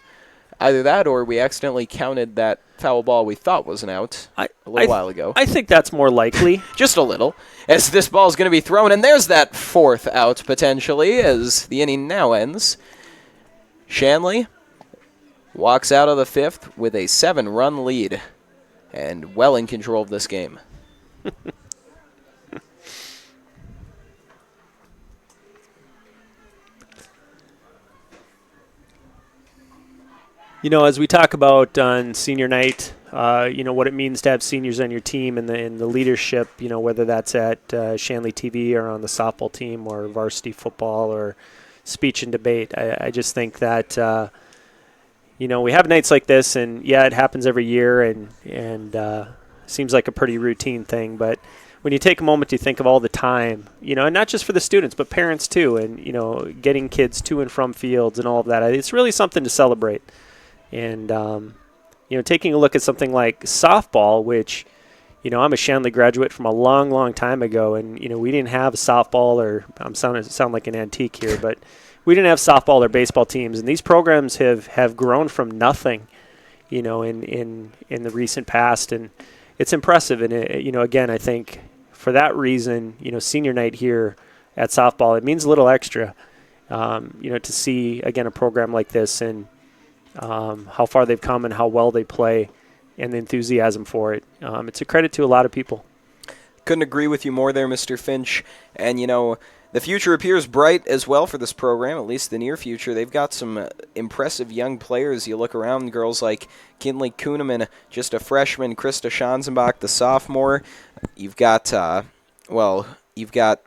Either that or we accidentally counted that foul ball we thought was an out a little while ago. I think that's more likely. Just a little. As this ball is going to be thrown, and there's that 4th out potentially as the inning now ends. Shanley walks out of the 5th with a 7-run lead and well in control of this game. As we talk about on senior night, what it means to have seniors on your team and the leadership, whether that's at Shanley TV or on the softball team or varsity football or speech and debate. I just think that we have nights like this, and it happens every year, and seems like a pretty routine thing. But when you take a moment to think of all the time, and not just for the students, but parents too, and getting kids to and from fields and all of that, it's really something to celebrate. And taking a look at something like softball, which I'm a Shanley graduate from a long, long time ago, and we didn't have softball, or I'm sound like an antique here, but we didn't have softball or baseball teams, and these programs have grown from nothing, in the recent past, and it's impressive. And again, I think for that reason, senior night here at softball, it means a little extra, to see again a program like this and how far they've come and how well they play, and the enthusiasm for it. It's a credit to a lot of people. Couldn't agree with you more there, Mr. Finch. And the future appears bright as well for this program, at least the near future. They've got some impressive young players. You look around, girls like Kinley Kuhneman, just a freshman, Krista Schanzenbach, the sophomore. You've got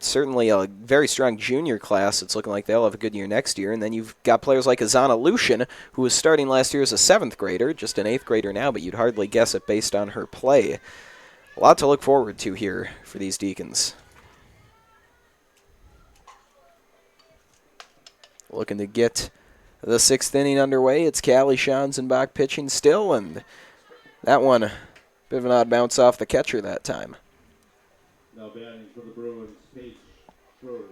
certainly a very strong junior class. It's looking like they'll have a good year next year. And then you've got players like Azana Lucian, who was starting last year as a 7th grader, just an 8th grader now, but you'd hardly guess it based on her play. A lot to look forward to here for these Deacons. Looking to get the 6th inning underway. It's Callie Schanzenbach pitching still, and that one, bit of an odd bounce off the catcher that time. Now batting for the Bruins, Paige Schroeder.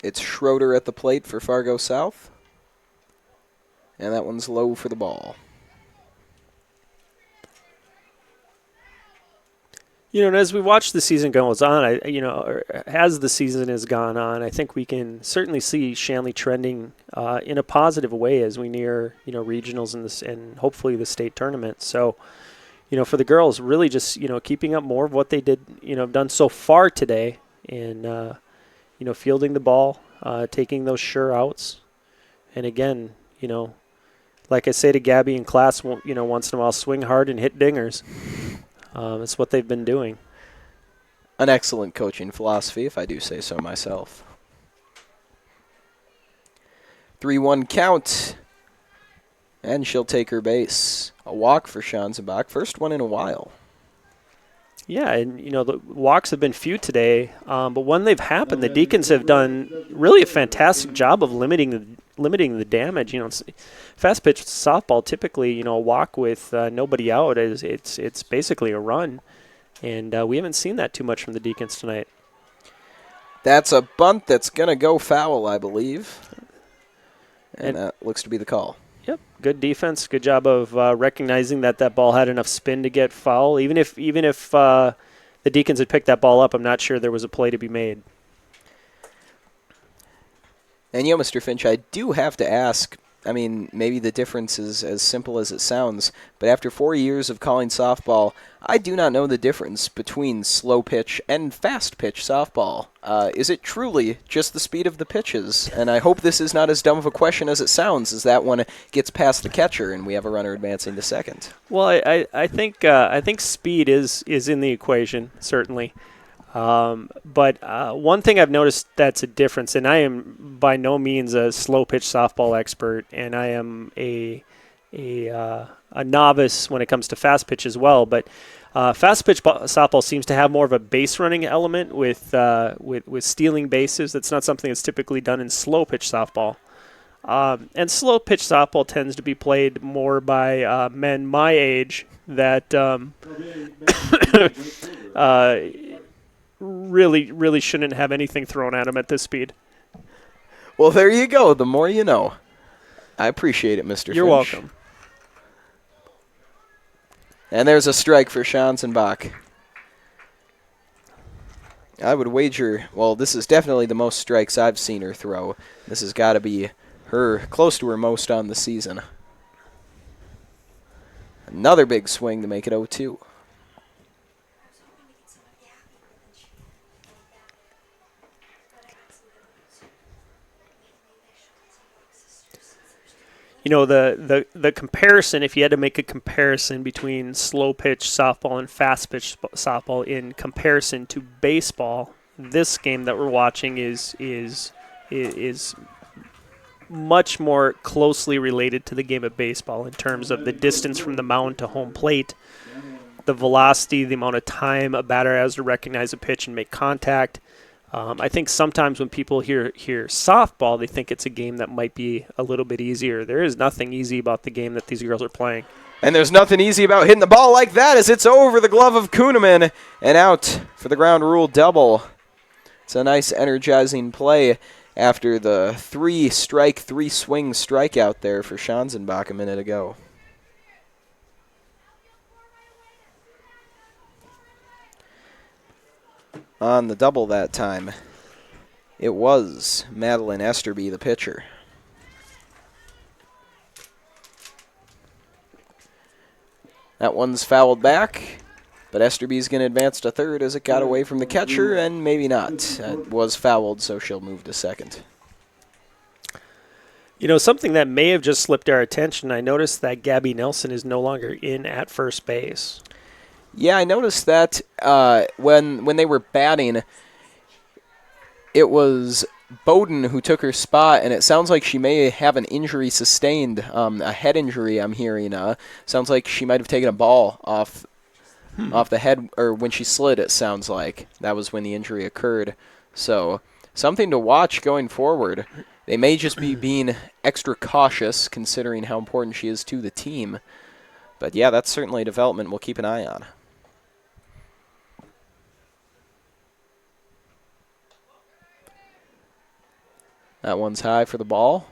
It's Schroeder at the plate for Fargo South. And that one's low for the ball. And as we watch the season goes on, as the season has gone on, I think we can certainly see Shanley trending in a positive way as we near, regionals and hopefully the state tournament. So, for the girls, really just, keeping up more of what they did, done so far today and, fielding the ball, taking those sure outs. And again, like I say to Gabby in class, once in a while, swing hard and hit dingers. It's what they've been doing. An excellent coaching philosophy, if I do say so myself. 3-1 count. And she'll take her base. A walk for Schanzenbach. First one in a while. Yeah, and, the walks have been few today. But when they've happened, the Deacons have done really a fantastic job of limiting the damage. Fast pitch softball, typically, a walk with nobody out, it's basically a run. And we haven't seen that too much from the Deacons tonight. That's a bunt that's going to go foul, I believe. And that looks to be the call. Yep, good defense. Good job of recognizing that ball had enough spin to get foul. Even if the Deacons had picked that ball up, I'm not sure there was a play to be made. And, Mr. Finch, I do have to ask, maybe the difference is as simple as it sounds, but after 4 years of calling softball, I do not know the difference between slow pitch and fast pitch softball. Is it truly just the speed of the pitches? And I hope this is not as dumb of a question as it sounds, as that one gets past the catcher and we have a runner advancing to second. Well, I think speed is in the equation, certainly. But one thing I've noticed that's a difference, and I am by no means a slow pitch softball expert, and I am a novice when it comes to fast pitch as well. But fast pitch softball seems to have more of a base running element with stealing bases. That's not something that's typically done in slow pitch softball. And slow pitch softball tends to be played more by men my age that really shouldn't have anything thrown at him at this speed. Well, there you go. The more you know. I appreciate it, Mr. You're Finch. welcome. And there's a strike for Schanzenbach. I would wager, well, this is definitely the most strikes I've seen her throw. This has got to be close to her most on the season. Another big swing to make it 0-2. The comparison, if you had to make a comparison between slow pitch softball and fast pitch softball in comparison to baseball, this game that we're watching is much more closely related to the game of baseball in terms of the distance from the mound to home plate, the velocity, the amount of time a batter has to recognize a pitch and make contact. I think sometimes when people hear softball, they think it's a game that might be a little bit easier. There is nothing easy about the game that these girls are playing. And there's nothing easy about hitting the ball like that as it's over the glove of Kuhneman and out for the ground rule double. It's a nice energizing play after the 3-strike, 3-swing strikeout there for Schanzenbach a minute ago. On the double that time, it was Madeline Esterby, the pitcher. That one's fouled back, but Esterby's going to advance to third as it got away from the catcher, and maybe not. It was fouled, so she'll move to second. Something that may have just slipped our attention, I noticed that Gabby Nelson is no longer in at first base. Yeah, I noticed that when they were batting, it was Bowden who took her spot, and it sounds like she may have an injury sustained, a head injury I'm hearing. Sounds like she might have taken a ball off the head, or when she slid, it sounds like. That was when the injury occurred. So something to watch going forward. They may just be being extra cautious considering how important she is to the team. But yeah, that's certainly a development we'll keep an eye on. That one's high for the ball.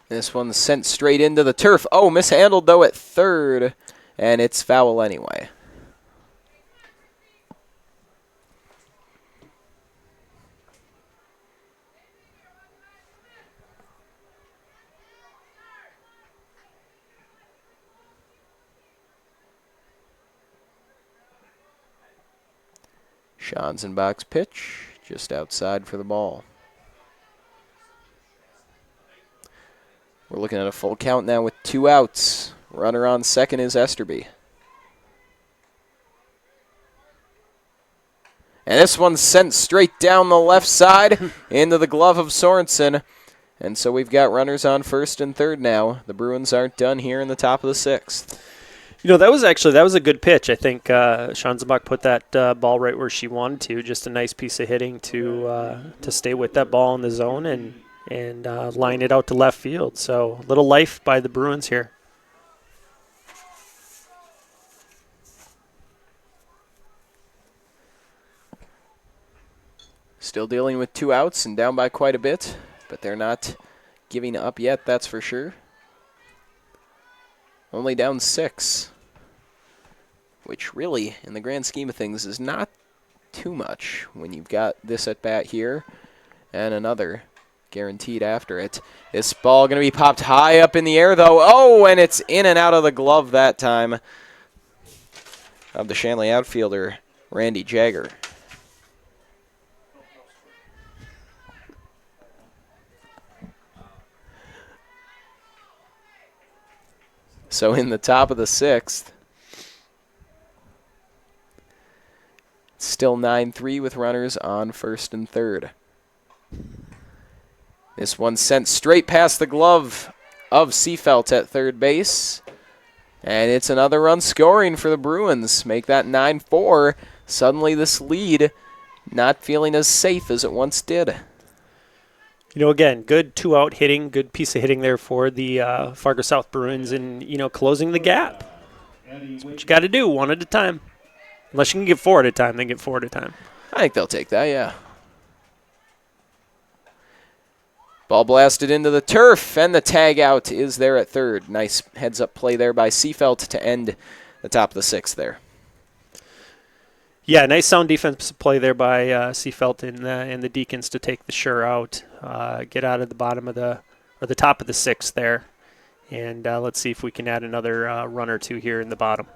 This one's sent straight into the turf. Oh, mishandled, though, at third, and it's foul anyway. Schanzenbach's pitch, just outside for the ball. We're looking at a full count now with 2 outs. Runner on second is Esterby. And this one's sent straight down the left side into the glove of Sorensen. And so we've got runners on first and third now. The Bruins aren't done here in the top of the 6th. You know, that was a good pitch. I think Schanzenbach put that ball right where she wanted to. Just a nice piece of hitting to stay with that ball in the zone and line it out to left field. So a little life by the Bruins here. Still dealing with 2 outs and down by quite a bit, but they're not giving up yet, that's for sure. Only down 6, which really, in the grand scheme of things, is not too much when you've got this at bat here and another guaranteed after it. This ball going to be popped high up in the air, though. Oh, and it's in and out of the glove that time of the Shanley outfielder, Randy Jagger. So in the top of the 6th, still 9-3 with runners on first and third. This one sent straight past the glove of Seefelt at third base. And it's another run scoring for the Bruins. Make that 9-4. Suddenly this lead not feeling as safe as it once did. You know, again, good 2-out hitting, good piece of hitting there for the Fargo South Bruins and, you know, closing the gap. That's what you got to do, one at a time. Unless you can get 4 at a time, then get 4 at a time. I think they'll take that, yeah. Ball blasted into the turf, and the tag out is there at third. Nice heads-up play there by Seefelt to end the top of the 6th there. Yeah, nice sound defense play there by Seefelt and the Deacons to take the sure out, get out of the bottom of the top of the 6th there, and let's see if we can add another run or 2 here in the bottom.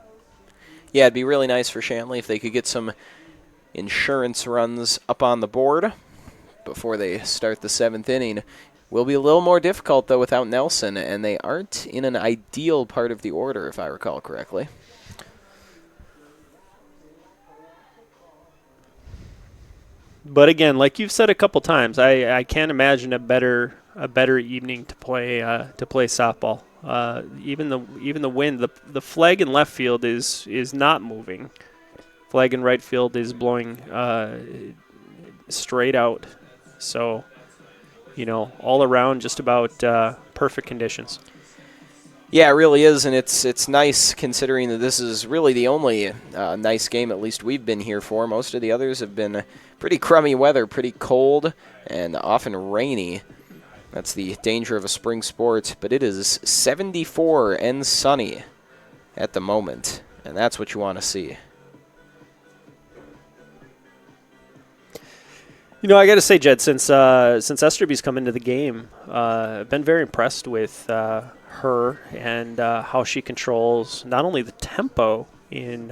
Yeah, it'd be really nice for Shanley if they could get some insurance runs up on the board before they start the 7th inning. Will be a little more difficult though without Nelson, and they aren't in an ideal part of the order if I recall correctly. But again, like you've said a couple times, I can't imagine a better evening to play softball. Even the wind, the flag in left field is not moving. Flag in right field is blowing straight out. So, you know, all around just about perfect conditions. Yeah, it really is, and it's nice considering that this is really the only nice game at least we've been here for. Most of the others have been pretty crummy weather, pretty cold, and often rainy. That's the danger of a spring sport, but it is 74 and sunny at the moment, and that's what you want to see. You know, I got to say, Jed, since Esterby's come into the game, I've been very impressed with her and how she controls not only the tempo in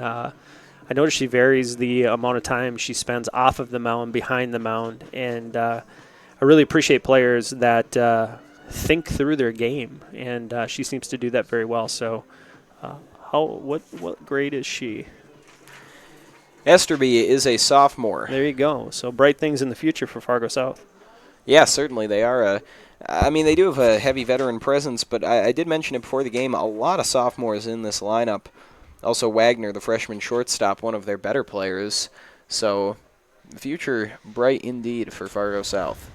I notice she varies the amount of time she spends off of the mound, behind the mound, and I really appreciate players that think through their game, and she seems to do that very well. So what grade is she? Esterby is a sophomore. There you go. So bright things in the future for Fargo South. Yeah, certainly they are. I mean, they do have a heavy veteran presence, but I did mention it before the game, a lot of sophomores in this lineup. Also Wagner, the freshman shortstop, one of their better players. So the future bright indeed for Fargo South.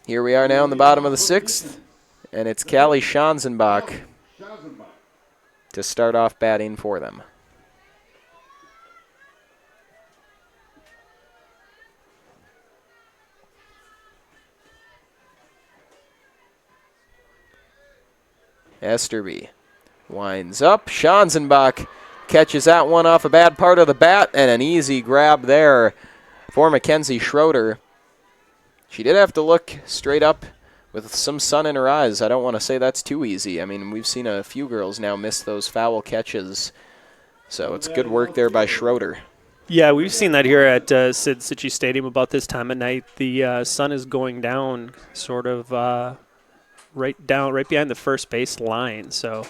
Here we are now in the bottom of the 6th, And it's Callie Schanzenbach Schanzenbach. to start off batting for them. Esterby winds up. Schanzenbach catches that one off a bad part of the bat, and an easy grab there for Mackenzie Schroeder. She did have to look straight up with some sun in her eyes. I don't want to say that's too easy. I mean, we've seen a few girls now miss those foul catches, so it's good work there by Schroeder. Yeah, we've seen that here at Cichy Stadium about this time of night. The sun is going down sort of right behind the first base line. So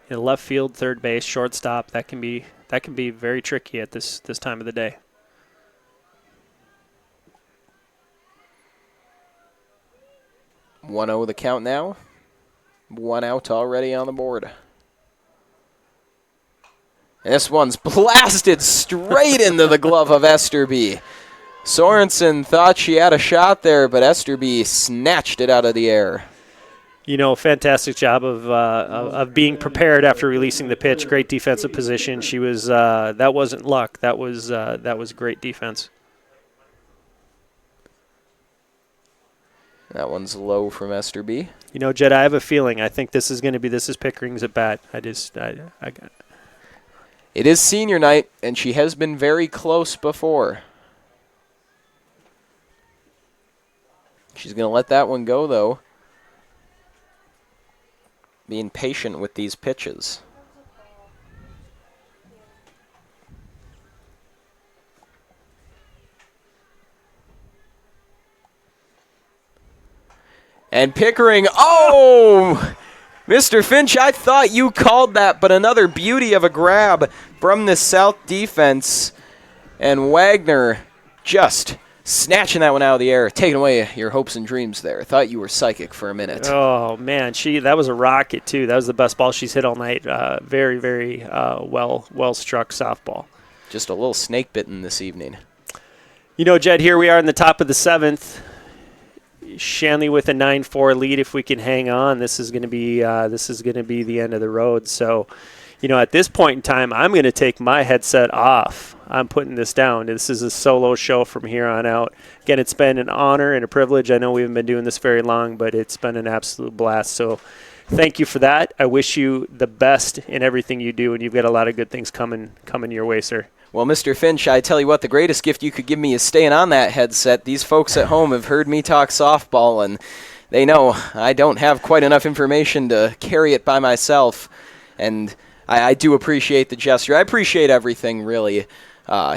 in left field, third base, shortstop, that can be very tricky at this time of the day. 1-0 the count now. 1 out already on the board. And this one's blasted straight into the glove of Esterby. Sorensen thought she had a shot there, but Esterby snatched it out of the air. You know, fantastic job of being prepared after releasing the pitch. Great defensive position. She was that wasn't luck. That was great defense. That one's low from Esterby. You know, Jed, I have a feeling. I think this is Pickering's at bat. It is senior night, and she has been very close before. She's going to let that one go, though. Being patient with these pitches. And Pickering, oh! Mr. Finch, I thought you called that, but another beauty of a grab from the South defense. And Wagner just snatching that one out of the air, taking away your hopes and dreams there. Thought you were psychic for a minute. Oh, man, that was a rocket, too. That was the best ball she's hit all night. Very, very well-struck softball. Just a little snake bitten this evening. You know, Jed, here we are in the top of the 7th. Shanley with a 9-4 lead. If we can hang on, this is going to be the end of the road. So, you know, at this point in time, I'm going to take my headset off. I'm putting this down. This is a solo show from here on out. Again, it's been an honor and a privilege. I know we haven't been doing this very long, but it's been an absolute blast. So thank you for that. I wish you the best in everything you do, and you've got a lot of good things coming your way, sir. Well, Mr. Finch, I tell you what, the greatest gift you could give me is staying on that headset. These folks at home have heard me talk softball, and they know I don't have quite enough information to carry it by myself. And I do appreciate the gesture. I appreciate everything, really,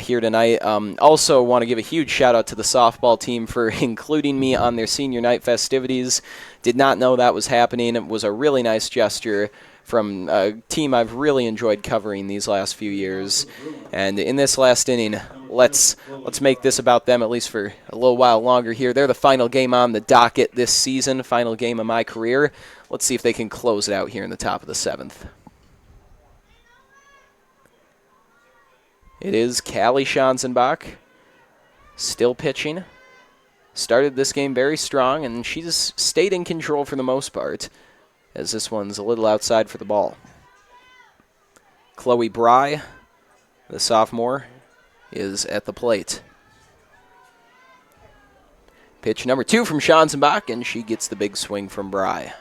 here tonight. Also want to give a huge shout-out to the softball team for including me on their senior night festivities. Did not know that was happening. It was a really nice gesture from a team I've really enjoyed covering these last few years. And in this last inning, let's make this about them at least for a little while longer here. They're the final game on the docket this season, final game of my career. Let's see if they can close it out here in the top of the 7th. It is Callie Schanzenbach still pitching. Started this game very strong, and she's stayed in control for the most part, as this one's a little outside for the ball. Chloe Bry, the sophomore, is at the plate. Pitch number 2 from Schanzenbach, and she gets the big swing from Bry.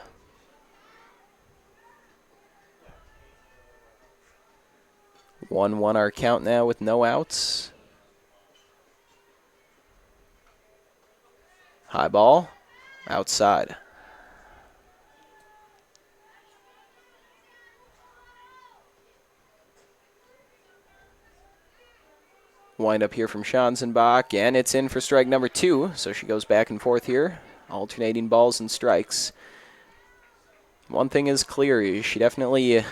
One our count now with no outs. High ball, outside. Wind up here from Schanzenbach, and it's in for strike number 2, so she goes back and forth here, alternating balls and strikes. One thing is clear, she definitely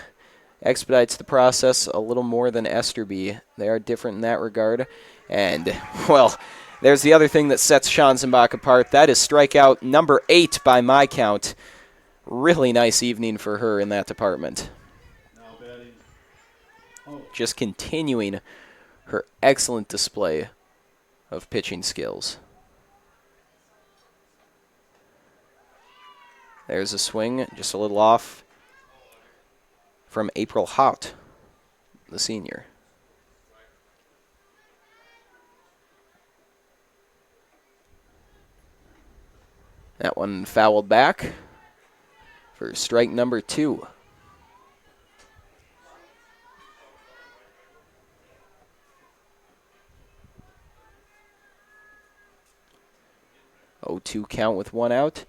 expedites the process a little more than Esterby. They are different in that regard. And, well, there's the other thing that sets Schanzenbach apart. That is strikeout number 8 by my count. Really nice evening for her in that department. Just continuing her excellent display of pitching skills. There's a swing, just a little off from April Hout, the senior. That one fouled back for strike number 2. Oh, 2 count with 1 out.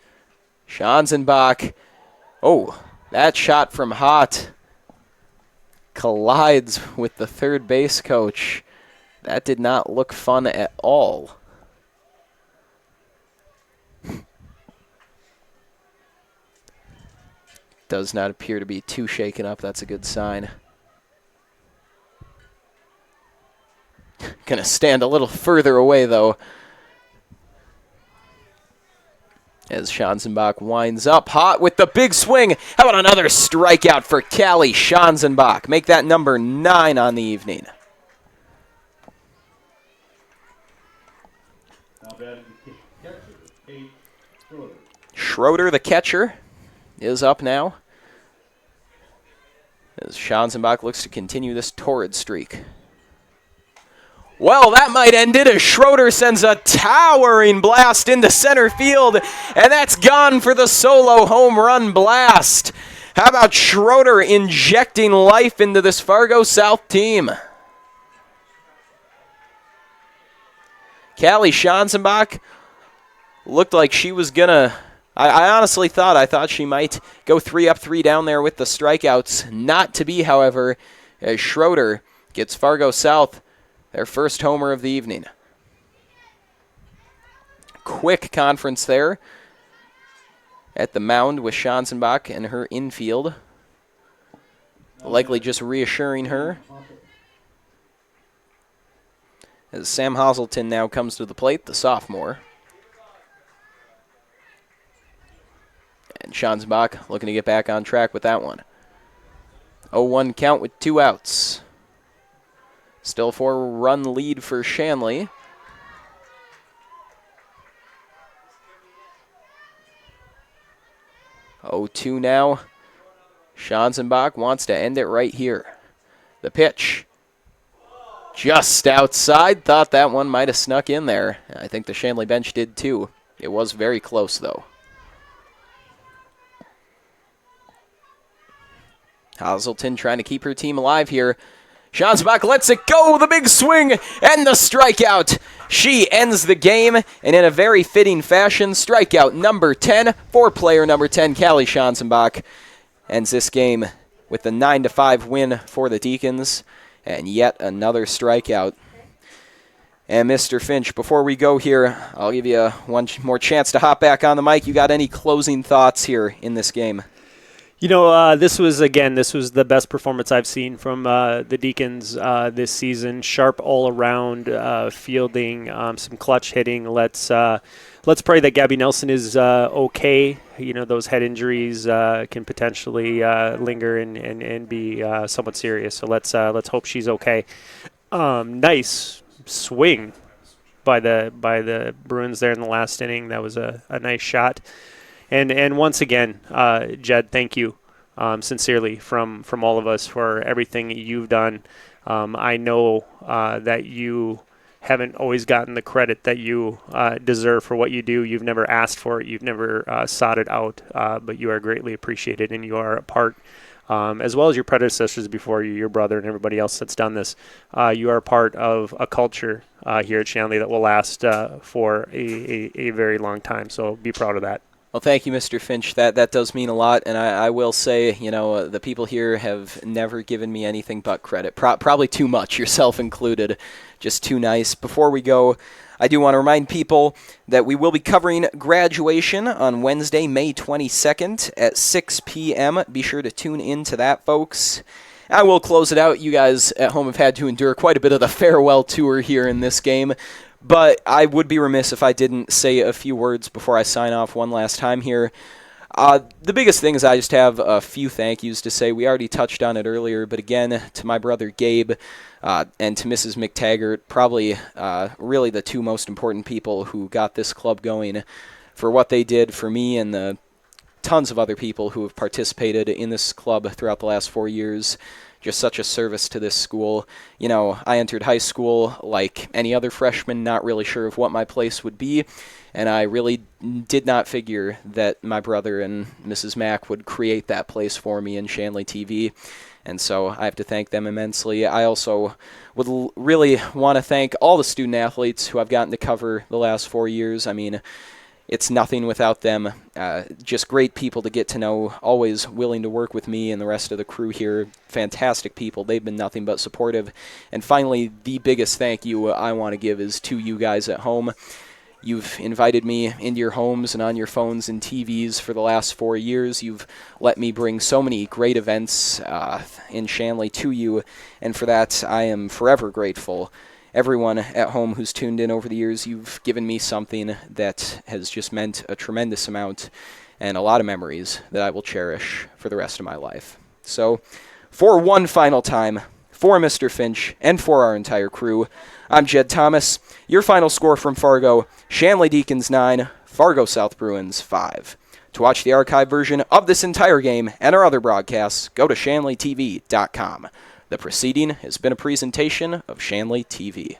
Schanzenbach. Oh, that shot from Hott collides with the third base coach. That did not look fun at all. Does not appear to be too shaken up. That's a good sign. Gonna stand a little further away, though, as Schanzenbach winds up. Hot with the big swing. How about another strikeout for Callie Schanzenbach? Make that number 9 on the evening. Now batting the catcher, Kate Schroeder. Schroeder, the catcher, is up now, as Schanzenbach looks to continue this torrid streak. Well, that might end it as Schroeder sends a towering blast into center field, and that's gone for the solo home run blast. How about Schroeder injecting life into this Fargo South team? Callie Schanzenbach looked like she was gonna, I honestly thought she might go 3 up, 3 down there with the strikeouts. Not to be, however, as Schroeder gets Fargo South their first homer of the evening. Quick conference there at the mound with Schanzenbach and her infield. Likely just reassuring her. As Sam Hazelton now comes to the plate, the sophomore. And Schanzenbach looking to get back on track with that one. 0-1 count with 2 outs. Still 4-run lead for Shanley. Oh, 2 now. Schanzenbach wants to end it right here. The pitch. Just outside. Thought that one might have snuck in there. I think the Shanley bench did too. It was very close though. Hazelton trying to keep her team alive here. Schanzenbach lets it go, the big swing, and the strikeout. She ends the game, and in a very fitting fashion, strikeout number 10 for player number 10, Callie Schanzenbach, ends this game with a 9-5 win for the Deacons, and yet another strikeout. And Mr. Finch, before we go here, I'll give you one more chance to hop back on the mic. You got any closing thoughts here in this game? You know, this was the best performance I've seen from the Deacons this season. Sharp all around, fielding, some clutch hitting. Let's pray that Gabby Nelson is okay. You know, those head injuries can potentially linger and be somewhat serious. So let's hope she's okay. Nice swing by the Bruins there in the last inning. That was a nice shot. And once again, Jed, thank you sincerely from all of us for everything you've done. I know that you haven't always gotten the credit that you deserve for what you do. You've never asked for it. You've never sought it out, but you are greatly appreciated, and you are a part, as well as your predecessors before you, your brother and everybody else that's done this. You are a part of a culture here at Shanley that will last for a very long time, so be proud of that. Well, thank you, Mr. Finch. That does mean a lot, and I will say, you know, the people here have never given me anything but credit. Probably too much, yourself included. Just too nice. Before we go, I do want to remind people that we will be covering graduation on Wednesday, May 22nd at 6 p.m. Be sure to tune in to that, folks. I will close it out. You guys at home have had to endure quite a bit of the farewell tour here in this game. But I would be remiss if I didn't say a few words before I sign off one last time here. The biggest thing is I just have a few thank yous to say. We already touched on it earlier, but again, to my brother Gabe and to Mrs. McTaggart, probably really the two most important people who got this club going for what they did for me and the tons of other people who have participated in this club throughout the last 4 years. Just such a service to this school. You know, I entered high school like any other freshman, not really sure of what my place would be, and I really did not figure that my brother and Mrs. Mack would create that place for me in Shanley TV, and so I have to thank them immensely. I also would really want to thank all the student athletes who I've gotten to cover the last 4 years. I mean, it's nothing without them. Just great people to get to know, always willing to work with me and the rest of the crew here. Fantastic people. They've been nothing but supportive. And finally, the biggest thank you I want to give is to you guys at home. You've invited me into your homes and on your phones and TVs for the last 4 years. You've let me bring so many great events in Shanley to you, and for that I am forever grateful. Everyone at home who's tuned in over the years, you've given me something that has just meant a tremendous amount and a lot of memories that I will cherish for the rest of my life. So, for one final time, for Mr. Finch and for our entire crew, I'm Jed Thomas. Your final score from Fargo, Shanley Deacons 9, Fargo South Bruins 5. To watch the archive version of this entire game and our other broadcasts, go to shanleytv.com. The proceeding has been a presentation of Shanley TV.